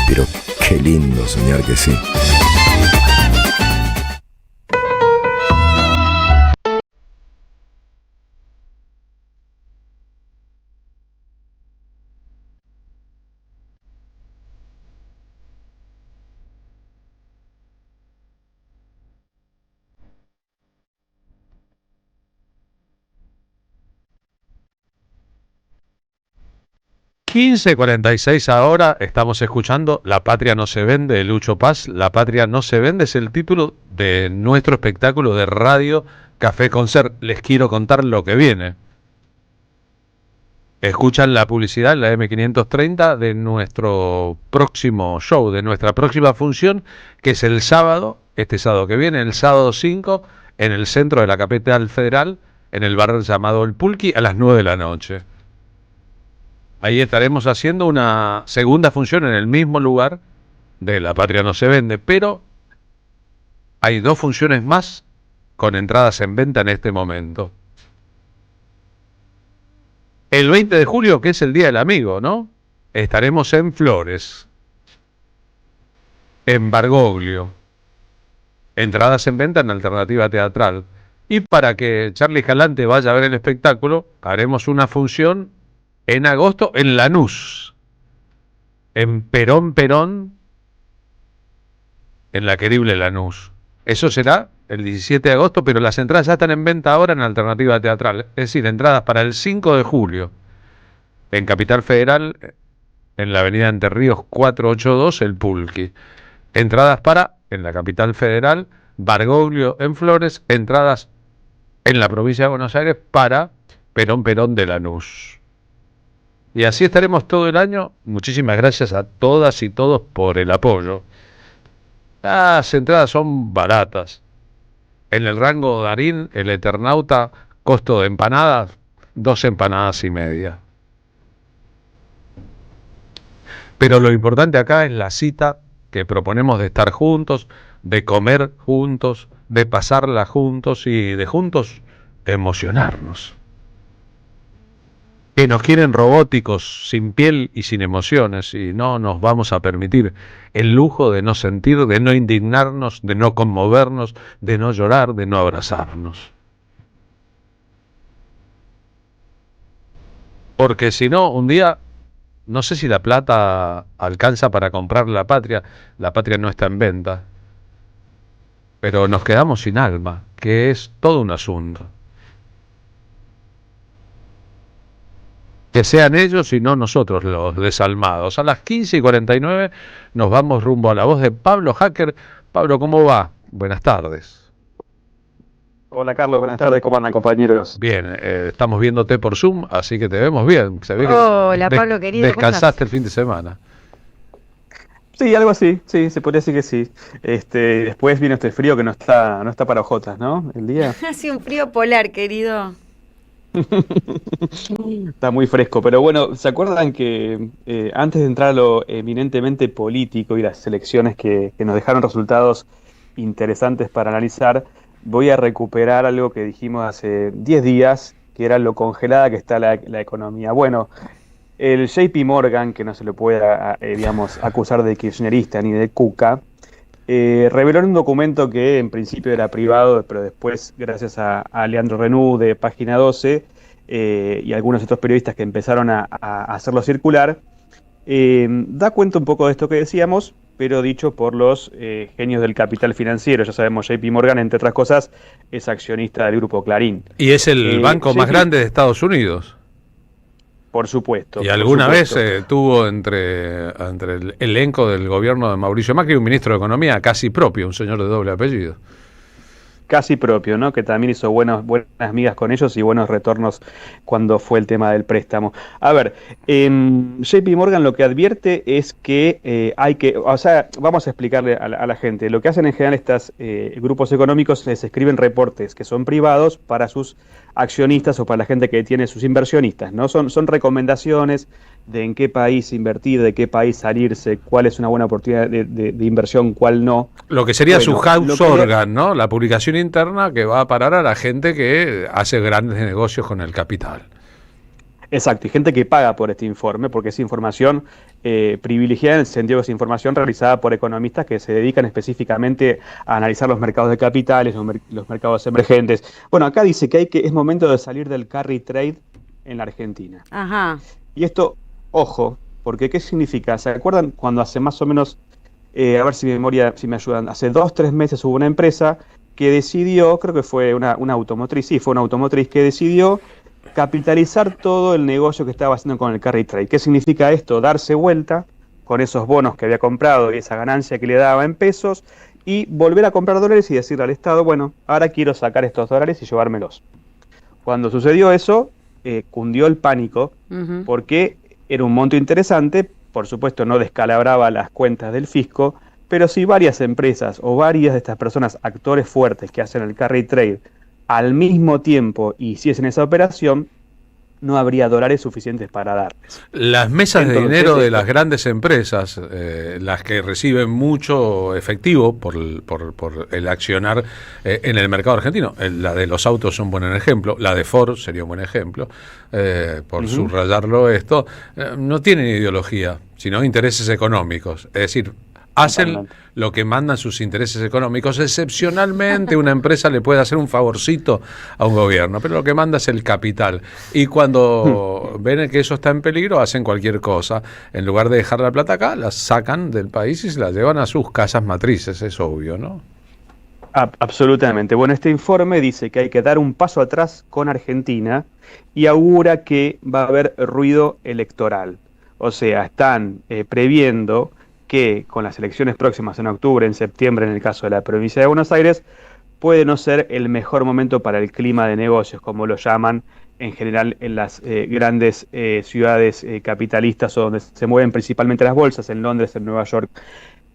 [SPEAKER 15] Pero qué lindo soñar que sí.
[SPEAKER 2] .46 ahora, estamos escuchando La Patria No Se Vende de Lucho Paz. La Patria No Se Vende es el título de nuestro espectáculo de radio Café Concert. Les quiero contar lo que viene. Escuchan la publicidad en la M530 de nuestro próximo show, de nuestra próxima función, que es el sábado, este sábado que viene, el sábado 5, en el centro de la capital federal, en el bar llamado El Pulqui, a las 9 de la noche. Ahí estaremos haciendo una segunda función en el mismo lugar de La Patria No Se Vende, pero hay 2 funciones más con entradas en venta en este momento. El 20 de julio, que es el Día del Amigo, ¿no? Estaremos en Flores, en Bargoglio. Entradas en venta en Alternativa Teatral. Y para que Charlie Jalante vaya a ver el espectáculo, haremos una función en agosto en Lanús, en Perón, en la querible Lanús. Eso será el 17 de agosto, pero las entradas ya están en venta ahora en Alternativa Teatral. Es decir, entradas para el 5 de julio, en Capital Federal, en la avenida Entre Ríos 482, El Pulqui. Entradas para, en la Capital Federal, Bargoglio en Flores, entradas en la provincia de Buenos Aires para Perón de Lanús. Y así estaremos todo el año. Muchísimas gracias a todas y todos por el apoyo. Las entradas son baratas. En el rango Darín, el Eternauta, costo de empanadas, 2 empanadas y media. Pero lo importante acá es la cita que proponemos de estar juntos, de comer juntos, de pasarla juntos y de juntos emocionarnos. Que nos quieren robóticos, sin piel y sin emociones, y no nos vamos a permitir el lujo de no sentir, de no indignarnos, de no conmovernos, de no llorar, de no abrazarnos. Porque si no, un día, no sé si la plata alcanza para comprar la patria no está en venta, pero nos quedamos sin alma, que es todo un asunto. Que sean ellos y no nosotros los desalmados. A las 15:49 nos vamos rumbo a la voz de Pablo Hacker. Pablo, ¿cómo va? Buenas tardes.
[SPEAKER 1] Hola Carlos, buenas tardes, ¿cómo andan compañeros?
[SPEAKER 2] Bien, estamos viéndote por Zoom, así que te vemos bien. Se ve que
[SPEAKER 7] Hola Pablo, querido.
[SPEAKER 2] Descansaste el fin de semana.
[SPEAKER 1] Sí, algo así, sí, se podría decir que sí. Después vino este frío que no está para ojotas, ¿no? El día.
[SPEAKER 7] Hace un frío polar, querido.
[SPEAKER 1] Está muy fresco, pero bueno, ¿se acuerdan que antes de entrar a lo eminentemente político y las elecciones que nos dejaron resultados interesantes para analizar, voy a recuperar algo que dijimos hace 10 días, que era lo congelada que está la economía? Bueno, el JP Morgan, que no se le puede, digamos, acusar de kirchnerista ni de cuca, reveló en un documento que en principio era privado, pero después, gracias a Leandro Renú de Página 12 y algunos otros periodistas que empezaron a hacerlo circular, da cuenta un poco de esto que decíamos, pero dicho por los genios del capital financiero. Ya sabemos, JP Morgan, entre otras cosas, es accionista del Grupo Clarín.
[SPEAKER 2] Y es el banco más grande de Estados Unidos.
[SPEAKER 1] Por supuesto.
[SPEAKER 2] Y alguna vez tuvo entre el elenco del gobierno de Mauricio Macri un ministro de Economía casi propio, un señor de doble apellido.
[SPEAKER 1] Casi propio, ¿no? Que también hizo buenas migas con ellos y buenos retornos cuando fue el tema del préstamo. A ver, JP Morgan lo que advierte es que vamos a explicarle a la gente. Lo que hacen en general estos grupos económicos les escriben reportes que son privados para sus accionistas o para la gente que tiene sus inversionistas, ¿no? Son recomendaciones de en qué país invertir, de qué país salirse, cuál es una buena oportunidad de inversión, cuál no.
[SPEAKER 2] Lo que sería su house organ, ¿no? La publicación interna que va a parar a la gente que hace grandes negocios con el capital.
[SPEAKER 1] Exacto, y gente que paga por este informe, porque es información privilegiada en el sentido que es información realizada por economistas que se dedican específicamente a analizar los mercados de capitales, los mercados emergentes. Bueno, acá dice que es momento de salir del carry trade en la Argentina.
[SPEAKER 7] Ajá.
[SPEAKER 1] Y esto, ojo, porque ¿qué significa? ¿Se acuerdan cuando hace más o menos, a ver si me ayudan, hace 2-3 meses hubo una empresa que decidió, creo que fue una automotriz, sí, fue una automotriz que decidió capitalizar todo el negocio que estaba haciendo con el carry trade? ¿Qué significa esto? Darse vuelta con esos bonos que había comprado y esa ganancia que le daba en pesos y volver a comprar dólares y decirle al Estado, bueno, ahora quiero sacar estos dólares y llevármelos. Cuando sucedió eso, cundió el pánico, porque era un monto interesante, por supuesto no descalabraba las cuentas del fisco, pero si varias empresas o varias de estas personas, actores fuertes que hacen el carry trade, al mismo tiempo hiciesen esa operación, no habría dólares suficientes para darles.
[SPEAKER 2] Las mesas de dinero de las grandes empresas, las que reciben mucho efectivo por el accionar en el mercado argentino, la de los autos es un buen ejemplo, la de Ford sería un buen ejemplo, por subrayarlo esto, no tienen ideología, sino intereses económicos. Es decir, hacen lo que mandan sus intereses económicos. Excepcionalmente una empresa le puede hacer un favorcito a un gobierno, pero lo que manda es el capital. Y cuando ven que eso está en peligro, hacen cualquier cosa. En lugar de dejar la plata acá, la sacan del país y se la llevan a sus casas matrices, es obvio, ¿no?
[SPEAKER 1] Absolutamente. Bueno, este informe dice que hay que dar un paso atrás con Argentina y augura que va a haber ruido electoral. O sea, están previendo que con las elecciones próximas en octubre, en septiembre, en el caso de la provincia de Buenos Aires, puede no ser el mejor momento para el clima de negocios, como lo llaman en general en las grandes ciudades capitalistas o donde se mueven principalmente las bolsas, en Londres, en Nueva York.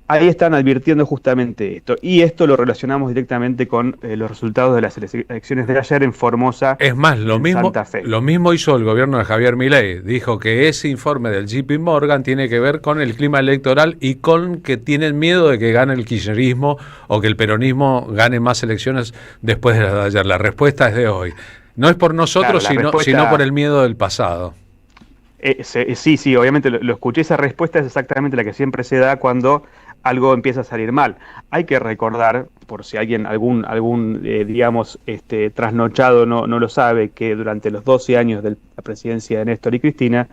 [SPEAKER 1] Ahí están advirtiendo justamente esto. Y esto lo relacionamos directamente con los resultados de las elecciones de ayer en Formosa.
[SPEAKER 2] Es más, lo mismo hizo el gobierno de Javier Milei. Dijo que ese informe del JP Morgan tiene que ver con el clima electoral y con que tienen miedo de que gane el kirchnerismo o que el peronismo gane más elecciones después de las de ayer. La respuesta es de hoy. No es por nosotros, sino por el miedo del pasado.
[SPEAKER 1] Sí, obviamente lo escuché. Esa respuesta es exactamente la que siempre se da cuando algo empieza a salir mal. Hay que recordar, por si alguien, algún trasnochado no lo sabe, que durante los 12 años de la presidencia de Néstor y Cristina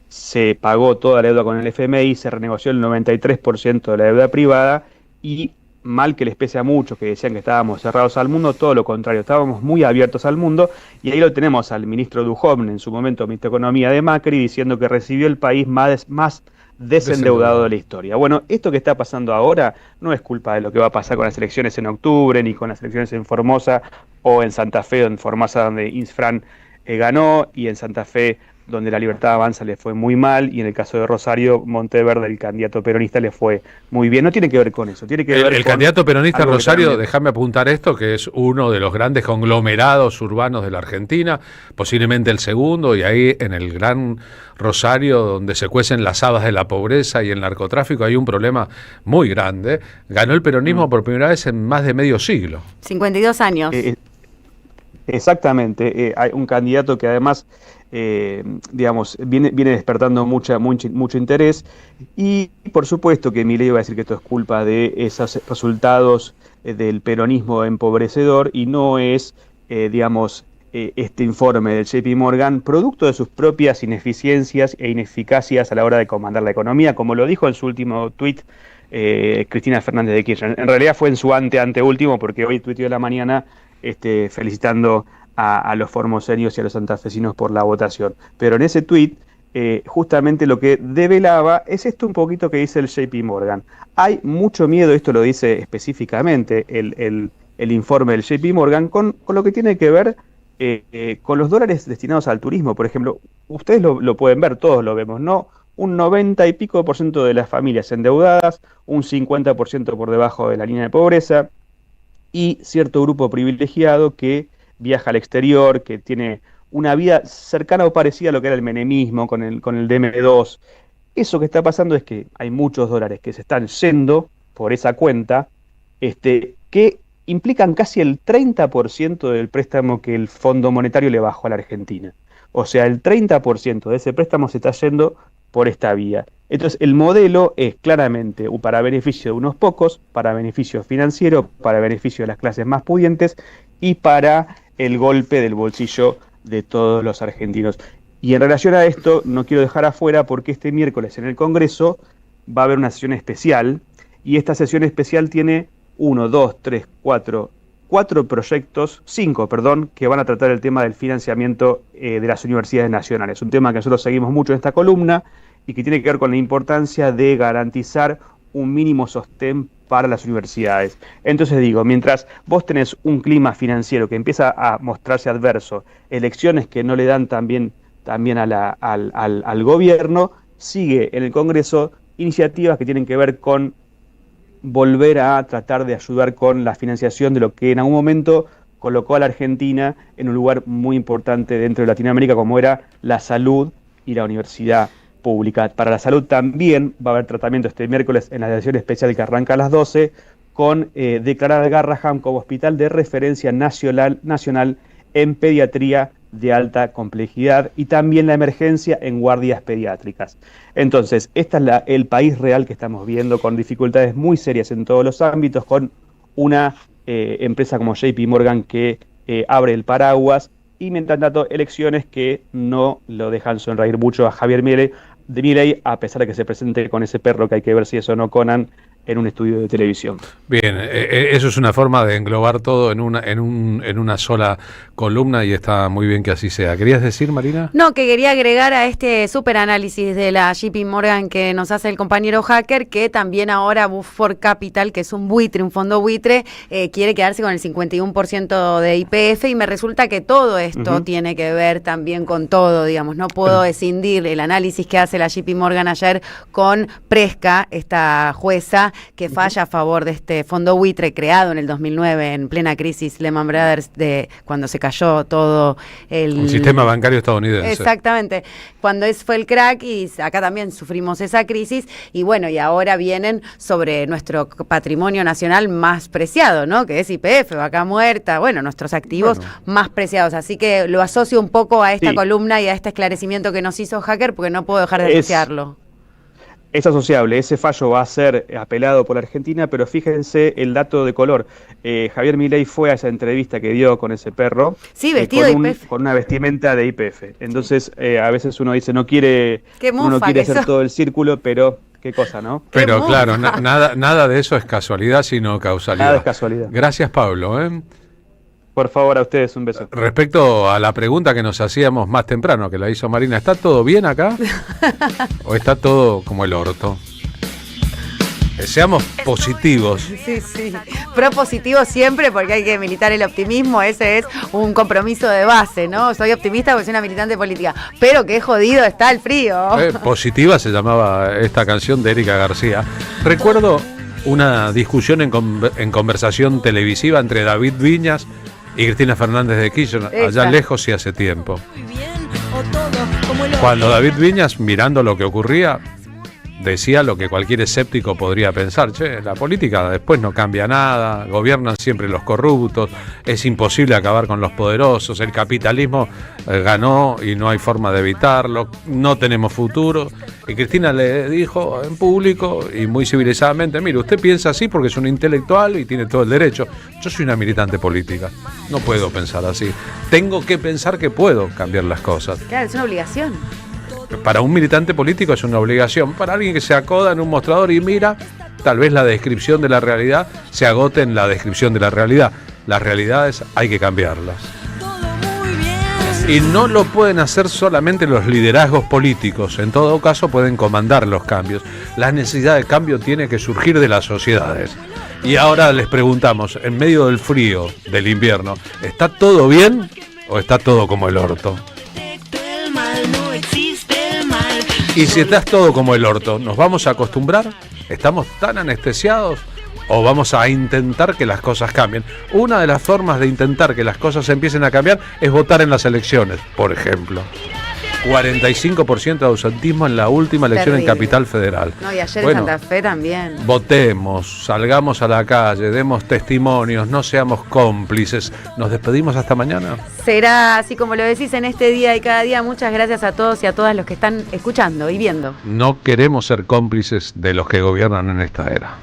[SPEAKER 1] se pagó toda la deuda con el FMI, se renegoció el 93% de la deuda privada y, mal que les pese a muchos que decían que estábamos cerrados al mundo, todo lo contrario, estábamos muy abiertos al mundo, y ahí lo tenemos al ministro Duhovne, en su momento ministro de Economía de Macri, diciendo que recibió el país más desendeudado de la historia. Bueno, esto que está pasando ahora no es culpa de lo que va a pasar con las elecciones en octubre, ni con las elecciones en Formosa o en Santa Fe, en Formosa donde Insfrán ganó, y en Santa Fe donde la Libertad Avanza le fue muy mal, y en el caso de Rosario Monteverde, el candidato peronista, le fue muy bien. No tiene que ver con eso, tiene que ver
[SPEAKER 2] el
[SPEAKER 1] con
[SPEAKER 2] candidato peronista Rosario, déjame apuntar esto, que es uno de los grandes conglomerados urbanos de la Argentina, posiblemente el segundo, y ahí en el Gran Rosario, donde se cuecen las habas de la pobreza y el narcotráfico, hay un problema muy grande. Ganó el peronismo por primera vez en más de medio siglo.
[SPEAKER 7] 52 años.
[SPEAKER 1] Exactamente, hay un candidato que además viene despertando mucho interés, y por supuesto que Milei va a decir que esto es culpa de esos resultados del peronismo empobrecedor, y no es, este informe del JP Morgan producto de sus propias ineficiencias e ineficacias a la hora de comandar la economía, como lo dijo en su último tuit Cristina Fernández de Kirchner. En realidad fue en su anteúltimo, porque hoy tuiteó de la mañana felicitando a los formoseños y a los santafesinos por la votación. Pero en ese tuit, justamente lo que develaba es esto un poquito que dice el JP Morgan. Hay mucho miedo, esto lo dice específicamente el informe del JP Morgan, con lo que tiene que ver con los dólares destinados al turismo. Por ejemplo, ustedes lo pueden ver, todos lo vemos, ¿no? Un 90 y pico % de las familias endeudadas, un 50% por debajo de la línea de pobreza, y cierto grupo privilegiado que viaja al exterior, que tiene una vida cercana o parecida a lo que era el menemismo con el DM2. Eso que está pasando es que hay muchos dólares que se están yendo por esa cuenta, que implican casi el 30% del préstamo que el Fondo Monetario le bajó a la Argentina. O sea, el 30% de ese préstamo se está yendo por esta vía. Entonces, el modelo es claramente para beneficio de unos pocos, para beneficio financiero, para beneficio de las clases más pudientes y para el golpe del bolsillo de todos los argentinos. Y en relación a esto, no quiero dejar afuera, porque este miércoles en el Congreso va a haber una sesión especial, y esta sesión especial tiene 5 que van a tratar el tema del financiamiento de las universidades nacionales. Un tema que nosotros seguimos mucho en esta columna y que tiene que ver con la importancia de garantizar un mínimo sostén para las universidades. Entonces digo, mientras vos tenés un clima financiero que empieza a mostrarse adverso, elecciones que no le dan también al gobierno, sigue en el Congreso iniciativas que tienen que ver con volver a tratar de ayudar con la financiación de lo que en algún momento colocó a la Argentina en un lugar muy importante dentro de Latinoamérica, como era la salud y la universidad pública. Para la salud también va a haber tratamiento este miércoles en la sesión especial que arranca a las 12, con declarar a Garrahan como hospital de referencia nacional en pediatría de alta complejidad, y también la emergencia en guardias pediátricas. Entonces, este es el país real que estamos viendo, con dificultades muy serias en todos los ámbitos, con una empresa como JP Morgan que abre el paraguas, y mientras tanto elecciones que no lo dejan sonreír mucho a Javier Milei, a pesar de que se presente con ese perro que hay que ver si es o no Conan en un estudio de televisión.
[SPEAKER 2] Bien, eso es una forma de englobar todo en una sola columna y está muy bien que así sea. ¿Querías decir, Marina?
[SPEAKER 7] No, que quería agregar a este súper análisis de la JP Morgan que nos hace el compañero hacker, que también ahora Buford Capital, que es un buitre, un fondo buitre, quiere quedarse con el 51% de YPF, y me resulta que todo esto tiene que ver también con todo, digamos. No puedo escindir el análisis que hace la JP Morgan ayer con Presca, esta jueza que falla a favor de este fondo buitre creado en el 2009 en plena crisis Lehman Brothers, cuando se cayó todo el
[SPEAKER 2] sistema bancario estadounidense.
[SPEAKER 7] Exactamente, cuando fue el crack, y acá también sufrimos esa crisis, y bueno, y ahora vienen sobre nuestro patrimonio nacional más preciado, ¿no? Que es YPF, vaca muerta, bueno, nuestros activos más preciados. Así que lo asocio un poco a esta columna y a este esclarecimiento que nos hizo Hacker, porque no puedo dejar de apreciarlo.
[SPEAKER 1] Es asociable, ese fallo va a ser apelado por Argentina, pero fíjense el dato de color. Javier Milei fue a esa entrevista que dio con ese perro,
[SPEAKER 7] sí, vestido de YPF,
[SPEAKER 1] con una vestimenta de YPF. Entonces, a veces uno dice, uno quiere hacer todo el círculo, pero qué cosa, ¿no?
[SPEAKER 2] Pero claro, nada de eso es casualidad, sino causalidad.
[SPEAKER 1] Nada es casualidad.
[SPEAKER 2] Gracias, Pablo.
[SPEAKER 1] Por favor, a ustedes un beso.
[SPEAKER 2] Respecto a la pregunta que nos hacíamos más temprano, que la hizo Marina, ¿está todo bien acá? ¿O está todo como el orto? Seamos positivos.
[SPEAKER 7] Sí. Propositivo siempre, porque hay que militar el optimismo. Ese es un compromiso de base, ¿no? Soy optimista porque soy una militante política. Pero qué jodido está el frío.
[SPEAKER 2] Positiva se llamaba esta canción de Erika García. Recuerdo una discusión en conversación televisiva entre David Viñas y Cristina Fernández de Kirchner, allá lejos y hace tiempo. Cuando David Viñas, mirando lo que ocurría, decía lo que cualquier escéptico podría pensar: che, la política después no cambia nada, gobiernan siempre los corruptos, es imposible acabar con los poderosos, el capitalismo ganó y no hay forma de evitarlo, no tenemos futuro. Y Cristina le dijo en público y muy civilizadamente: mire, usted piensa así porque es un intelectual y tiene todo el derecho. Yo soy una militante política, no puedo pensar así. Tengo que pensar que puedo cambiar las cosas.
[SPEAKER 7] Claro, es una obligación.
[SPEAKER 2] Para un militante político es una obligación. Para alguien que se acoda en un mostrador y mira, tal vez la descripción de la realidad se agote en la descripción de la realidad. Las realidades hay que cambiarlas. Y no lo pueden hacer solamente los liderazgos políticos. En todo caso pueden comandar los cambios. La necesidad de cambio tiene que surgir de las sociedades. Y ahora les preguntamos, en medio del frío, del invierno, ¿está todo bien o está todo como el orto? Y si estás todo como el orto, ¿nos vamos a acostumbrar? ¿Estamos tan anestesiados? ¿O vamos a intentar que las cosas cambien? Una de las formas de intentar que las cosas empiecen a cambiar es votar en las elecciones, por ejemplo. 45% de ausentismo en la última elección en Capital Federal.
[SPEAKER 7] No, y ayer en Santa Fe también.
[SPEAKER 2] Votemos, salgamos a la calle, demos testimonios, no seamos cómplices. Nos despedimos hasta mañana.
[SPEAKER 7] Será así como lo decís en este día y cada día. Muchas gracias a todos y a todas los que están escuchando y viendo.
[SPEAKER 2] No queremos ser cómplices de los que gobiernan en esta era.